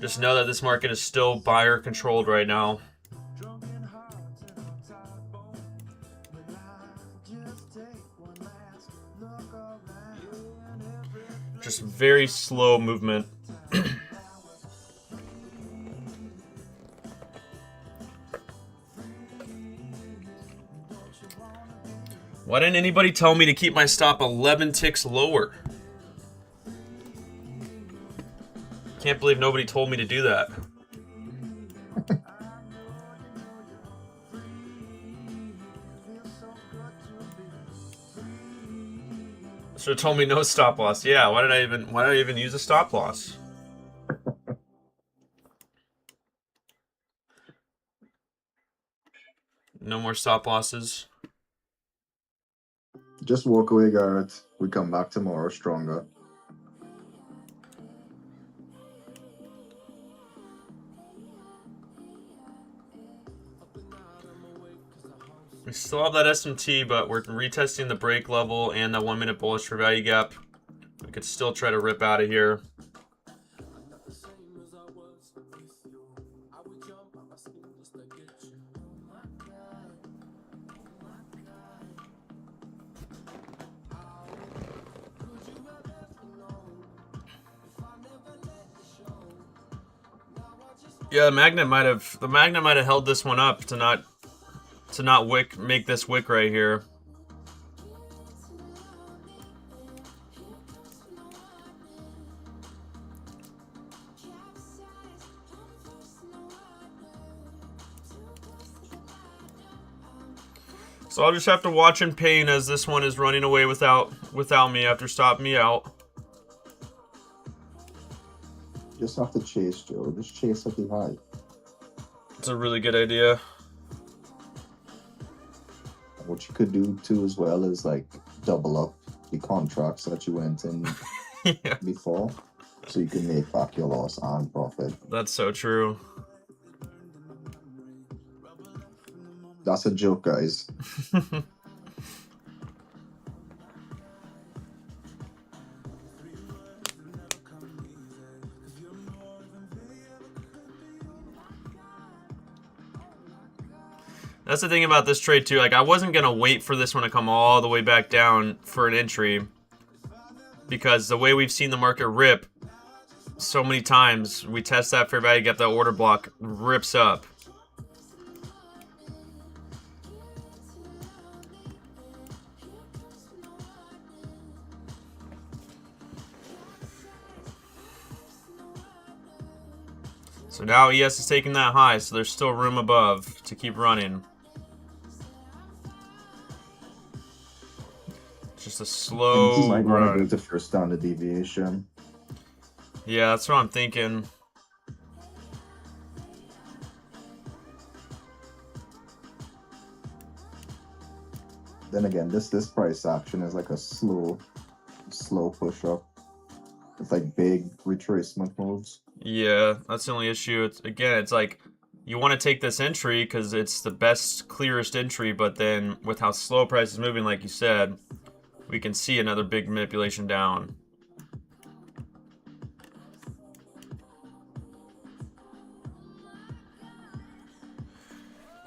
Just know that this market is still buyer controlled right now. Just very slow movement. Why didn't anybody tell me to keep my stop 11 ticks lower? Can't believe nobody told me to do that. Should have told me no stop loss. Yeah, why did I even use a stop loss? No more stop losses. Just walk away, Garrett. We come back tomorrow stronger. We still have that SMT, but we're retesting the break level and that 1 minute bullish for value gap. We could still try to rip out of here. Yeah, the magnet might have held this one up to not make this wick right here. So I'll just have to watch in pain as this one is running away without me after stopping me out. Just have to chase, Joe. Just chase at the high. It's a really good idea. What you could do too as well is like double up the contracts that you went in Yeah, before, so you can make back your loss and profit. that's so true. That's a joke, guys. That's the thing about this trade too. Like, I wasn't gonna wait for this one to come all the way back down for an entry, because the way we've seen the market rip so many times, we test that fair value, get that order block, rips up. So now ES is taking that high, so there's still room above to keep running. Just a And slow you might want to go run. to first standard deviation. Yeah, that's what I'm thinking. Then again, this price action is like a slow push up. It's like big retracement moves. Yeah, that's the only issue. It's like you want to take this entry because it's the best, clearest entry, but then with how slow price is moving, like you said, we can see another big manipulation down.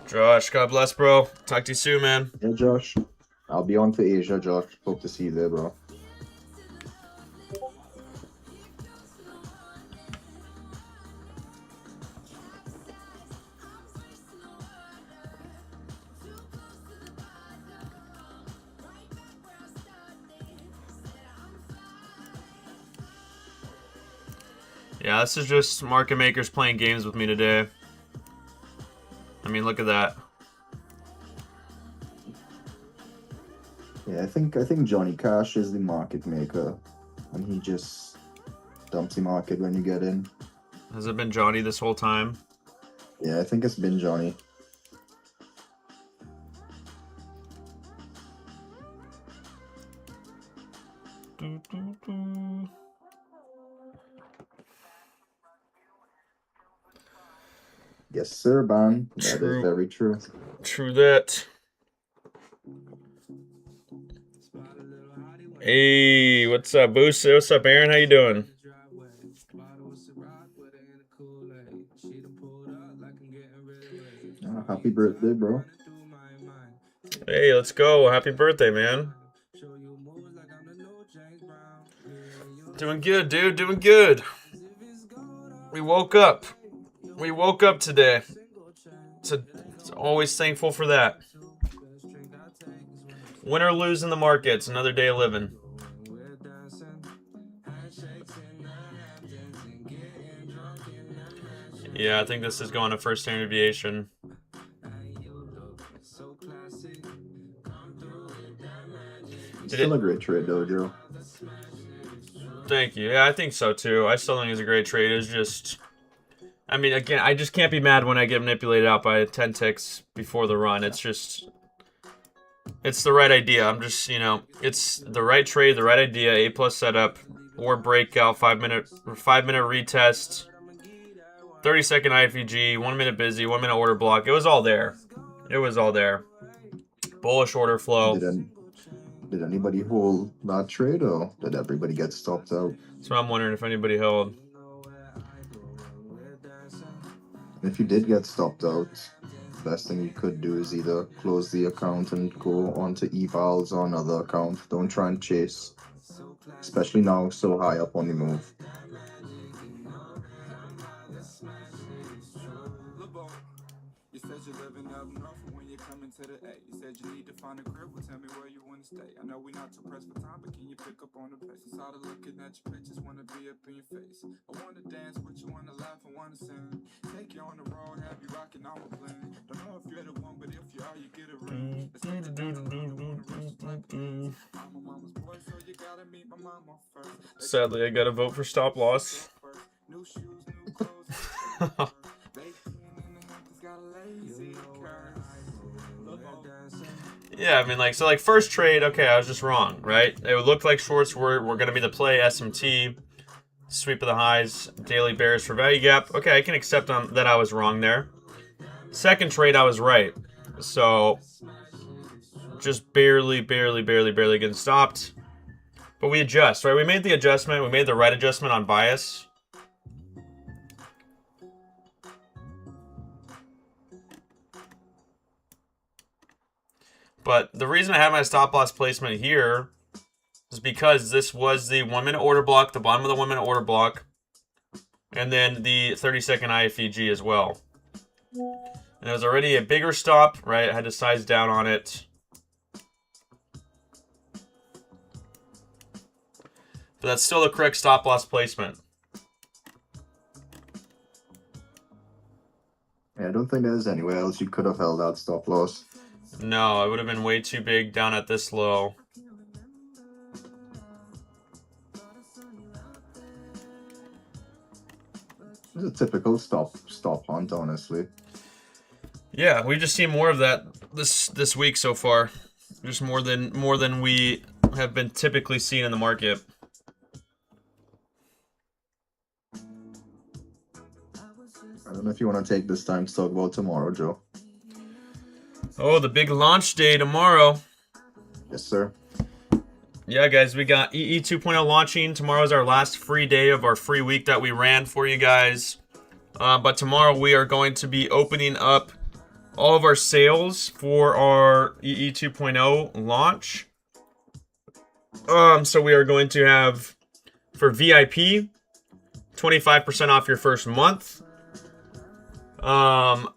Josh, God bless, bro. Talk to you soon, man. Yeah, Josh. I'll be on to Asia, Josh. Hope to see you there, bro. Yeah, this is just market makers playing games with me today. I mean, look at that. Yeah, I think Johnny Cash is the market maker, and he just dumps the market when you get in. Has it been Johnny this whole time? Yeah, I think it's been Johnny. Yes, sir, Ban. That is True. very true. True that. Hey, what's up, Boosie? What's up, Aaron? How you doing? Happy birthday, bro. Hey, let's go. Happy birthday, man. Doing good, dude. Doing good. We woke up. We woke up today. So always thankful for that. Win or lose in the markets, another day of living. Yeah, I think this is going to first standard deviation. Still a great trade, though, Joe. Thank you. Yeah, I think so too. I still think it's a great trade. It's just, I mean, again, I just can't be mad when I get manipulated out by 10 ticks before the run. It's just, it's the right idea. I'm just, it's the right trade, the right idea. A+ setup or breakout, 5 minute retest, 30-second IFEG, 1 minute busy, 1 minute order block. It was all there. It was all there. Bullish order flow. Did anybody hold that trade, or did everybody get stopped out? So I'm wondering if anybody held. If you did get stopped out, best thing you could do is either close the account and go onto evals or another account. Don't try and chase, especially now so high up on the move. You said you're living up north when you're coming to the A. You said you need to find a crib, well tell me where you want to stay. I know we're not too pressed for time, but can you pick up on the pace? It's all the looking at your pictures, wanna be up in your face. I wanna dance with you, wanna laugh and wanna sing. Take you on the road, have you rocking on a plane. Don't know if you're the one, but if you are, you get a ring. Let's make the Sadly, I gotta vote for stop loss. Yeah, I mean, like, so, like, first trade, okay, I was just wrong, right? It would look like shorts were going to be the play, SMT, sweep of the highs, daily bearish for value gap. Okay, I can accept that I was wrong there. Second trade, I was right. So, just barely getting stopped. But we adjust, right? We made the adjustment. We made the right adjustment on bias. But the reason I have my stop loss placement here is because this was the 1 minute order block, the bottom of the 1 minute order block, and then the 30-second IFEG as well. And it was already a bigger stop, right? I had to size down on it. But that's still the correct stop loss placement. Yeah, I don't think there's anywhere else you could have held that stop loss. No, it would have been way too big down at this low. It's a typical stop hunt, honestly. Yeah, we just see more of that this week so far. Just more than we have been typically seen in the market. I don't know if you want to take this time to talk about tomorrow, Joe. Oh, the big launch day tomorrow. Yes, sir. Yeah, guys, we got EE 2.0 launching. Tomorrow is our last free day of our free week that we ran for you guys. But tomorrow we are going to be opening up all of our sales for our EE 2.0 launch. So we are going to have, for VIP, 25% off your first month.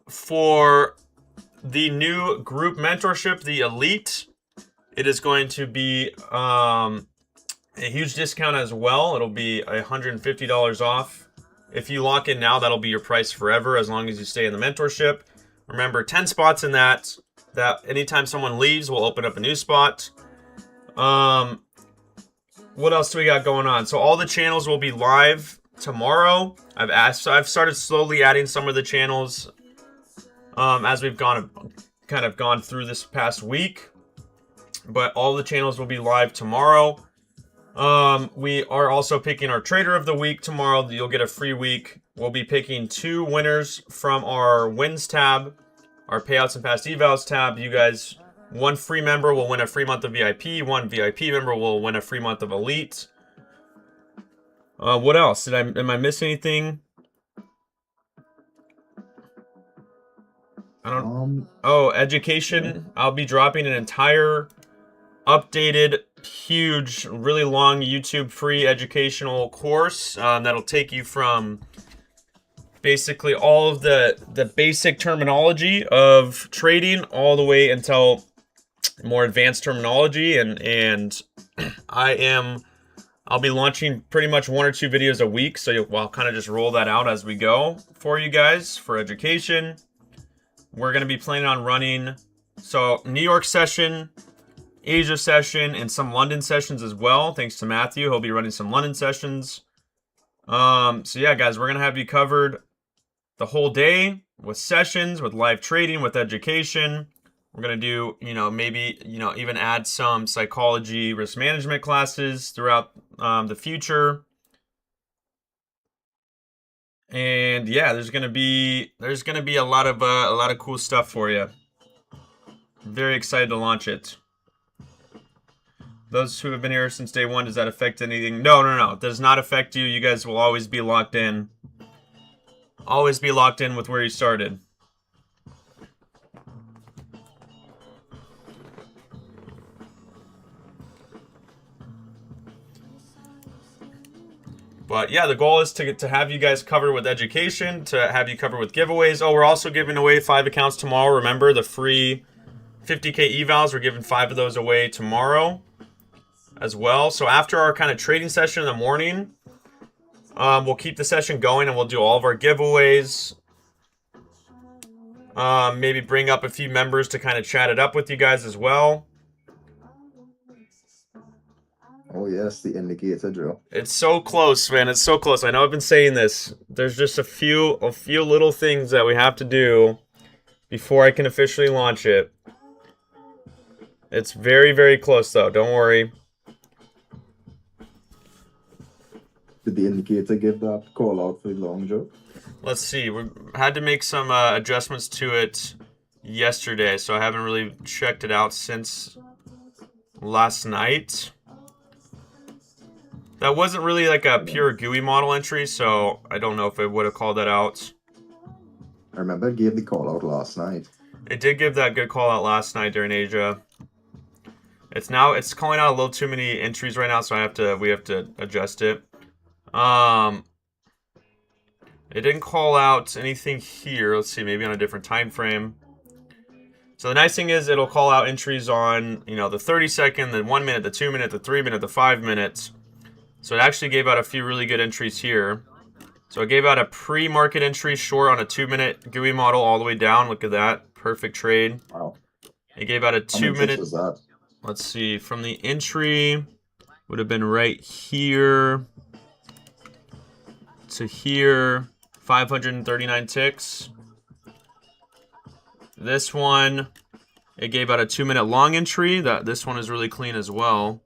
For the new group mentorship, the Elite, it is going to be a huge discount as well. It'll be $150 off. If you lock in now, that'll be your price forever as long as you stay in the mentorship. Remember, 10 spots in that anytime someone leaves, we'll open up a new spot. What else do we got going on? So all the channels will be live tomorrow. I've started slowly adding some of the channels as we've kind of gone through this past week. But all the channels will be live tomorrow. We are also picking our Trader of the Week tomorrow. You'll get a free week. We'll be picking 2 winners from our wins tab, our payouts and past evals tab. You guys, 1 free member will win a free month of VIP. 1 VIP member will win a free month of Elite. What else? Am I missing anything? I don't. Oh, education. I'll be dropping an entire updated, huge, really long YouTube free educational course that'll take you from basically all of the basic terminology of trading all the way until more advanced terminology, and I'll be launching pretty much 1 or 2 videos a week, so I'll kind of just roll that out as we go for you guys for education. We're going to be planning on running New York session, Asia session, and some London sessions as well. Thanks to Matthew, he'll be running some London sessions. So yeah, guys, we're gonna have you covered the whole day with sessions, with live trading, with education. We're gonna do, maybe, even add some psychology, risk management classes throughout the future. And yeah, there's gonna be a lot of cool stuff for you. Very excited to launch it. Those who have been here since day 1, does that affect anything? No. It does not affect you. You guys will always be locked in. Always be locked in with where you started. But yeah, the goal is to have you guys covered with education, to have you covered with giveaways. Oh, we're also giving away 5 accounts tomorrow. Remember, the free 50K evals, we're giving 5 of those away tomorrow as well. So after our kind of trading session in the morning, we'll keep the session going and we'll do all of our giveaways. Maybe bring up a few members to kind of chat it up with you guys as well. Oh yes, the indicator drill. It's so close, man. It's so close. I know I've been saying this. There's just a few little things that we have to do before I can officially launch it. It's very, very close, though. Don't worry. Did the indicator give that call out for the long, Joe? Let's see. We had to make some adjustments to it yesterday, so I haven't really checked it out since last night. That wasn't really like a pure GUI model entry, so I don't know if it would have called that out. I remember it gave the call out last night. It did give that good call out last night during Asia. It's calling out a little too many entries right now, so we have to adjust it. It didn't call out anything here. Let's see, maybe on a different time frame. So the nice thing is it'll call out entries on, the 30 second, the 1 minute, the 2 minute, the 3 minute, the 5 minutes. So it actually gave out a few really good entries here. So it gave out a pre-market entry short on a 2 minute GUI model all the way down. Look at that. Perfect trade. Wow. It gave out a How many 2 minute. ticks was that? Let's see. From the entry, would have been right here to here. 539 ticks. This one, it gave out a 2 minute long entry. This one is really clean as well.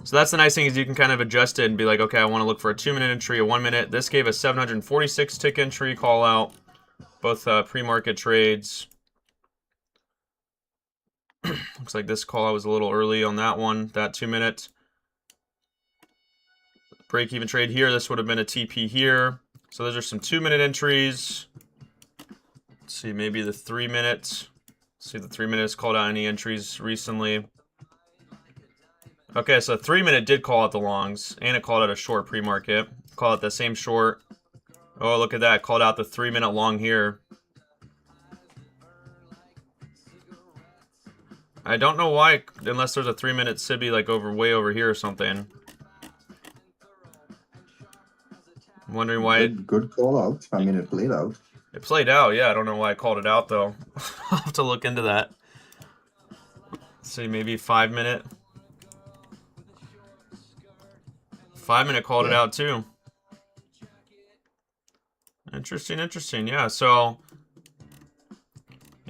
So that's the nice thing is you can kind of adjust it and be like, okay, I want to look for a 2 minute entry, a 1 minute. This gave a 746 tick entry call out, both pre-market trades. Looks like this call out was a little early on that one, that 2 minute. Break even trade here. This would have been a TP here. So those are some 2 minute entries. Let's see, maybe the 3 minute. See if the 3 minutes called out any entries recently. Okay, so 3 minute did call out the longs, and it called out a short pre-market. Call out the same short. Oh, look at that. Called out the 3 minute long here. I don't know why, unless there's a 3 minute SIBI like way over here or something. I'm wondering why Good call out. I mean, it played out. it played out. Yeah, I don't know why I called it out though. I'll have to look into that. Let's see, maybe 5 minute. 5 minute called it out too. Interesting. Yeah, so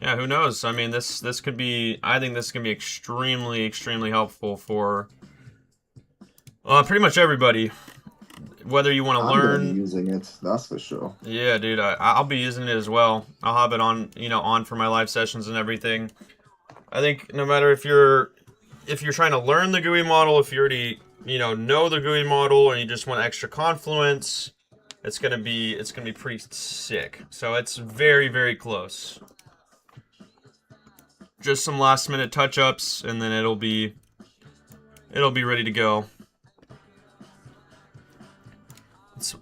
yeah, who knows? I mean, this could be. I think this can be extremely helpful for pretty much everybody. Whether you want to I'm gonna learn, be using it. That's for sure. yeah, dude, I'll be using it as well. I'll have it on, on for my live sessions and everything. I think no matter if you're trying to learn the GUI model, if you already know the GUI model, and you just want extra confluence, it's gonna be pretty sick. So it's very close. Just some last minute touch ups, and then it'll be ready to go.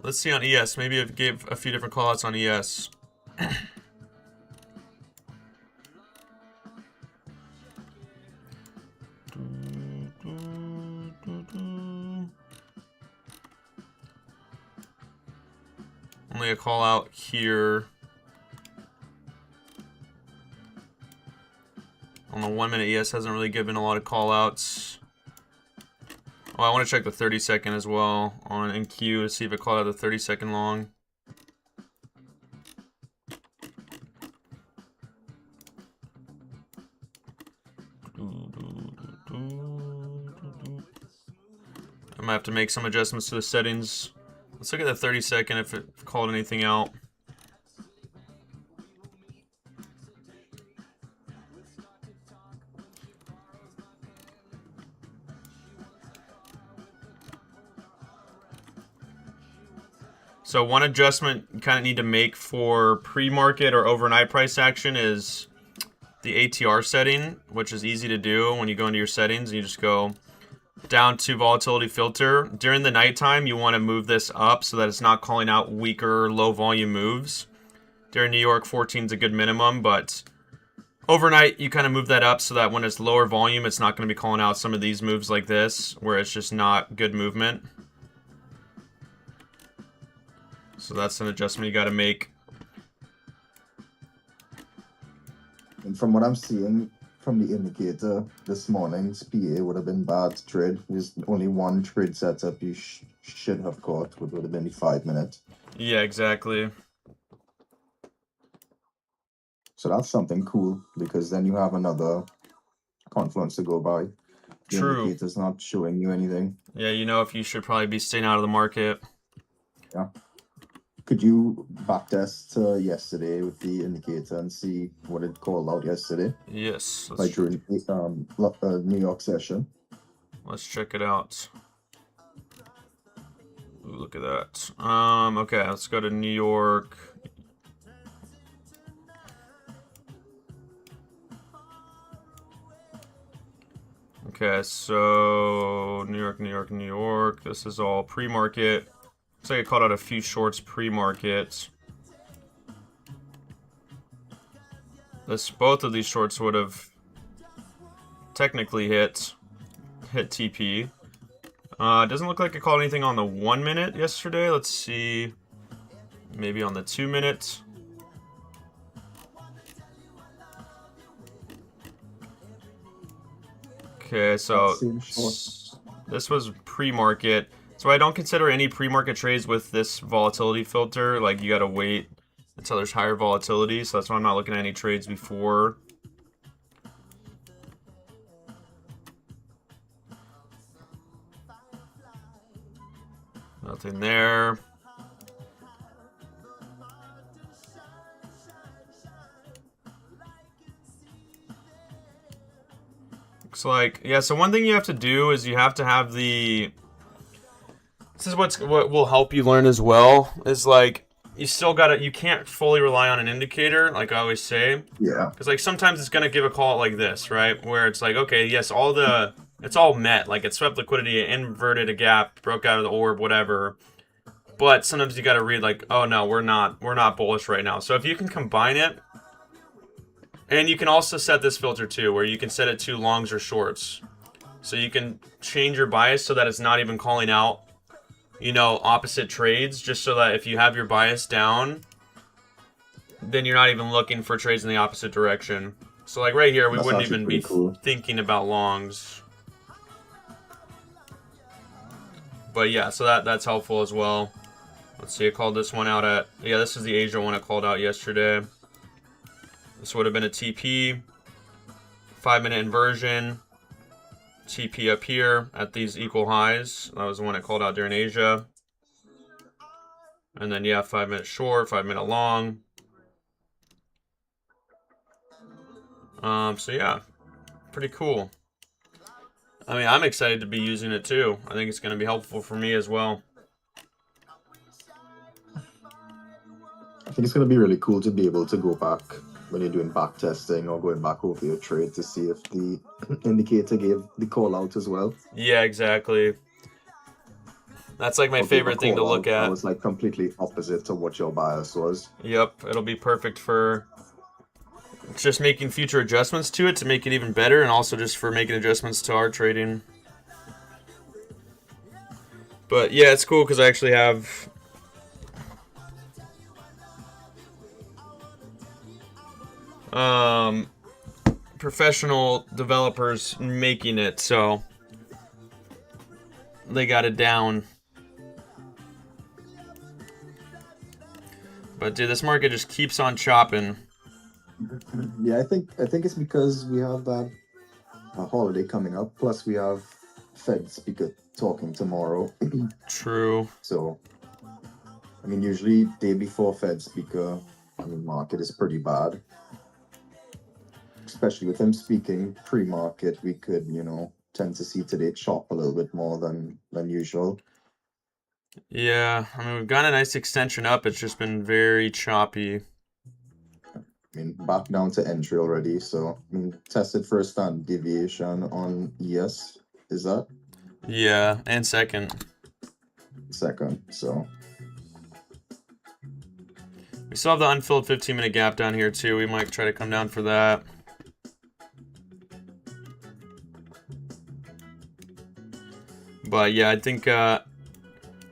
Let's see on ES. Maybe it gave a few different callouts on ES. Only a call out here. On the 1 minute, ES hasn't really given a lot of call outs. Oh, I want to check the 30 second as well on NQ to see if it called out the 30 second long. I might have to make some adjustments to the settings. Let's look at the 30 second if it called anything out. So one adjustment you kind of need to make for pre-market or overnight price action is the ATR setting, which is easy to do when you go into your settings. You just go down to volatility filter. During the nighttime, you want to move this up so that it's not calling out weaker, low volume moves. During New York, 14 is a good minimum, but overnight, you kind of move that up so that when it's lower volume, it's not going to be calling out some of these moves like this, where it's just not good movement. So that's an adjustment you got to make. And from what I'm seeing from the indicator this morning's PA would have been bad to trade. There's only one trade setup you should have caught, which would have been the 5 minute. Yeah, exactly. So that's something cool because then you have another confluence to go by. The True. indicator's not showing you anything. Yeah, you know if you should probably be staying out of the market. Yeah. Could you backtest yesterday with the indicator and see what it called out yesterday? Yes. Like during New York session. Let's check it out. Ooh, look at that. Okay, let's go to New York. Okay, so New York, New York, New York. This is all pre-market. Looks like I called out a few shorts pre-market. Both of these shorts would have technically hit TP. It doesn't look like I called anything on the 1 minute yesterday. Let's see. Maybe on the 2 minute. Okay, so this was pre-market. So I don't consider any pre-market trades with this volatility filter. Like, you gotta wait until there's higher volatility. So that's why I'm not looking at any trades before. Nothing there. Looks like, yeah, so one thing you have to do is you have to have the... This is what will help you learn as well, is like, you still gotta, you can't fully rely on an indicator, like I always say. Yeah. Because like sometimes it's gonna give a call like this, right? Where it's like, okay, yes, it's all met, like it swept liquidity, it inverted a gap, broke out of the orb, whatever. But sometimes you gotta read like, oh no, we're not bullish right now. So if you can combine it, and you can also set this filter too, where you can set it to longs or shorts. So you can change your bias so that it's not even calling out, you know, opposite trades, just so that if you have your bias down, then you're not even looking for trades in the opposite direction. So like right here, we wouldn't even be thinking about longs. But yeah, so that's helpful as well. Let's see, I called this one out at, yeah, this is the Asia one I called out yesterday. This would have been a TP, 5 minute inversion, TP up here at these equal highs. That was the one I called out during Asia. And then, yeah, 5 minute short, 5 minute long. So yeah, pretty cool. I mean, I'm excited to be using it too. I think it's going to be helpful for me as well. I think it's going to be really cool to be able to go back when you're doing back testing or going back over your trade to see if the indicator gave the call out as well. Yeah, exactly. That's like my favorite thing to look at. That was like completely opposite to what your bias was. Yep, it'll be perfect for just making future adjustments to it to make it even better, and also just for making adjustments to our trading. But yeah, it's cool because I actually have professional developers making it, so they got it down. But dude, this market just keeps on chopping. Yeah, I think it's because we have that holiday coming up. Plus, we have Fed speaker talking tomorrow. True. So, I mean, usually day before Fed speaker, I mean, market is pretty bad. Especially with him speaking pre-market, we could, you know, tend to see today chop a little bit more than usual. Yeah, I mean, we've got a nice extension up. It's just been very choppy. I mean, back down to entry already. So, I mean, tested first standard deviation on ES. Is that? Yeah, and second. Second, so. We still have the unfilled 15-minute gap down here, too. We might try to come down for that. But, yeah, I think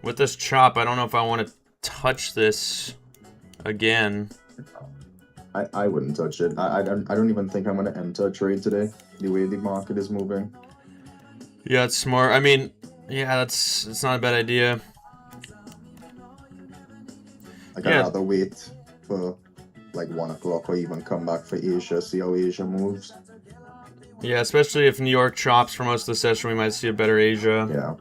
with this chop, I don't know if I want to touch this again. I wouldn't touch it. I don't even think I'm gonna enter a trade today. The way the market is moving. Yeah, it's smart. I mean, yeah, it's not a bad idea. Like Yeah. I'd rather wait for like 1 o'clock or even come back for Asia, see how Asia moves. Yeah, especially if New York chops for most of the session, we might see a better Asia. Yeah.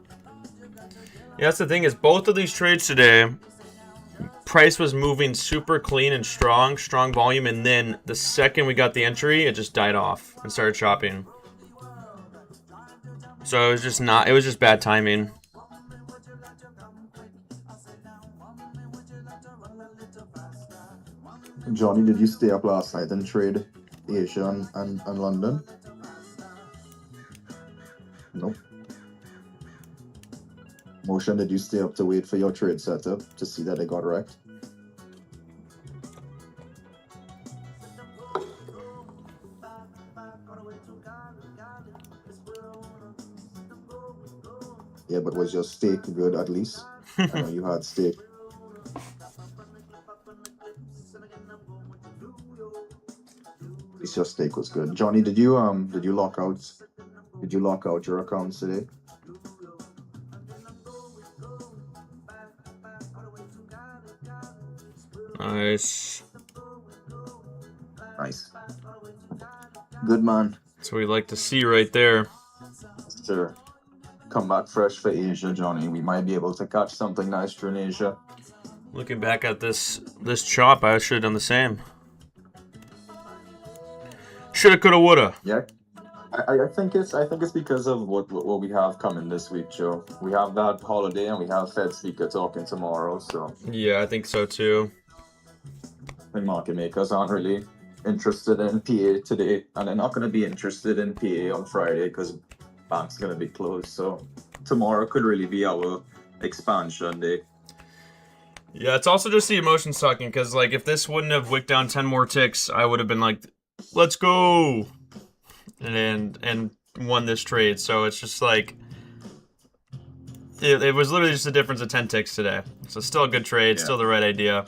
Yeah, that's the thing is both of these trades today, price was moving super clean and strong volume, and then the second we got the entry, it just died off and started chopping. So it was just bad timing. Johnny, did you stay up last night and trade Asia and London? Nope. Motion, did you stay up to wait for your trade setup to see that it got wrecked? Yeah, but was your steak good at least? I know you had steak. At least your steak was good. Johnny, did you lock out your accounts today? Nice. Nice. Good man. That's what we like to see right there. Sir. Come back fresh for Asia, Johnny. We might be able to catch something nice during Asia. Looking back at this chop, I should have done the same. Shoulda, coulda, woulda. Yeah. I think it's because of what we have coming this week, Joe. We have that holiday and we have Fed speaker talking tomorrow, so Yeah, I think so too. I think market makers aren't really interested in PA today, and they're not going to be interested in PA on Friday because bank's going to be closed. So tomorrow could really be our expansion day. Yeah, it's also just the emotion sucking because like if this wouldn't have wicked down 10 more ticks, I would have been like, let's go, and won this trade. So it's just like it was literally just a difference of 10 ticks today. So still a good trade, still the right idea.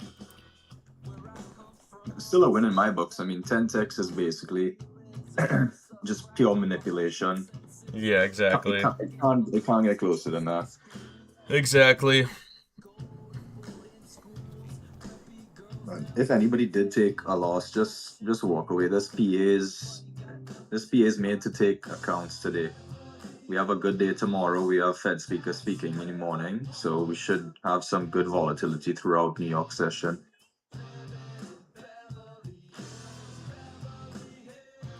Still a win in my books. I mean, 10 ticks is basically just pure manipulation. Yeah, exactly. It can't get closer than that. Exactly. If anybody did take a loss, just walk away. This PA is made to take accounts today. We have a good day tomorrow. We have Fed speaker speaking in the morning, so we should have some good volatility throughout New York session.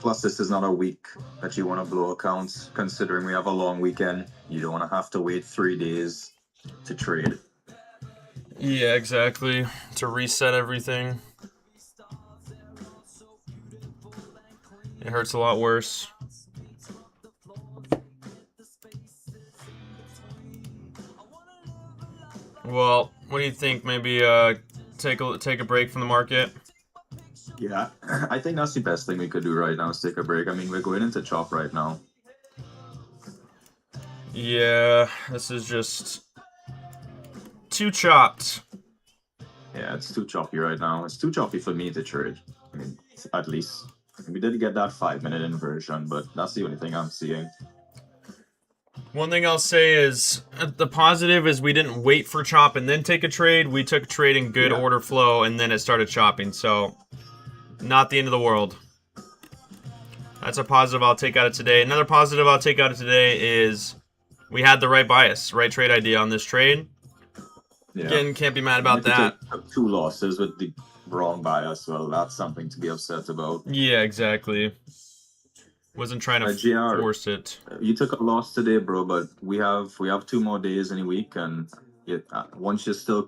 Plus, this is not a week that you want to blow accounts, considering we have a long weekend. You don't want to have to wait 3 days to trade. Yeah, exactly. To reset everything. It hurts a lot worse. Well, what do you think? Maybe take a break from the market? Yeah, I think that's the best thing we could do right now is take a break. I mean, we're going into chop right now. Yeah, this is just too chopped. Yeah, it's too choppy right now. It's too choppy for me to trade. I mean, at least. We did get that 5-minute inversion, but that's the only thing I'm seeing. One thing I'll say is the positive is we didn't wait for chop and then take a trade. We took a trade in good order flow and then it started chopping. So, not the end of the world. That's a positive I'll take out of today. Another positive I'll take out of today is we had the right bias, right trade idea on this trade. Yeah. Again, can't be mad about that. 2 losses with the wrong bias. Well, that's something to be upset about. Yeah, exactly. Wasn't trying to force it. You took a loss today, bro, but we have 2 more days in a week, and once you're still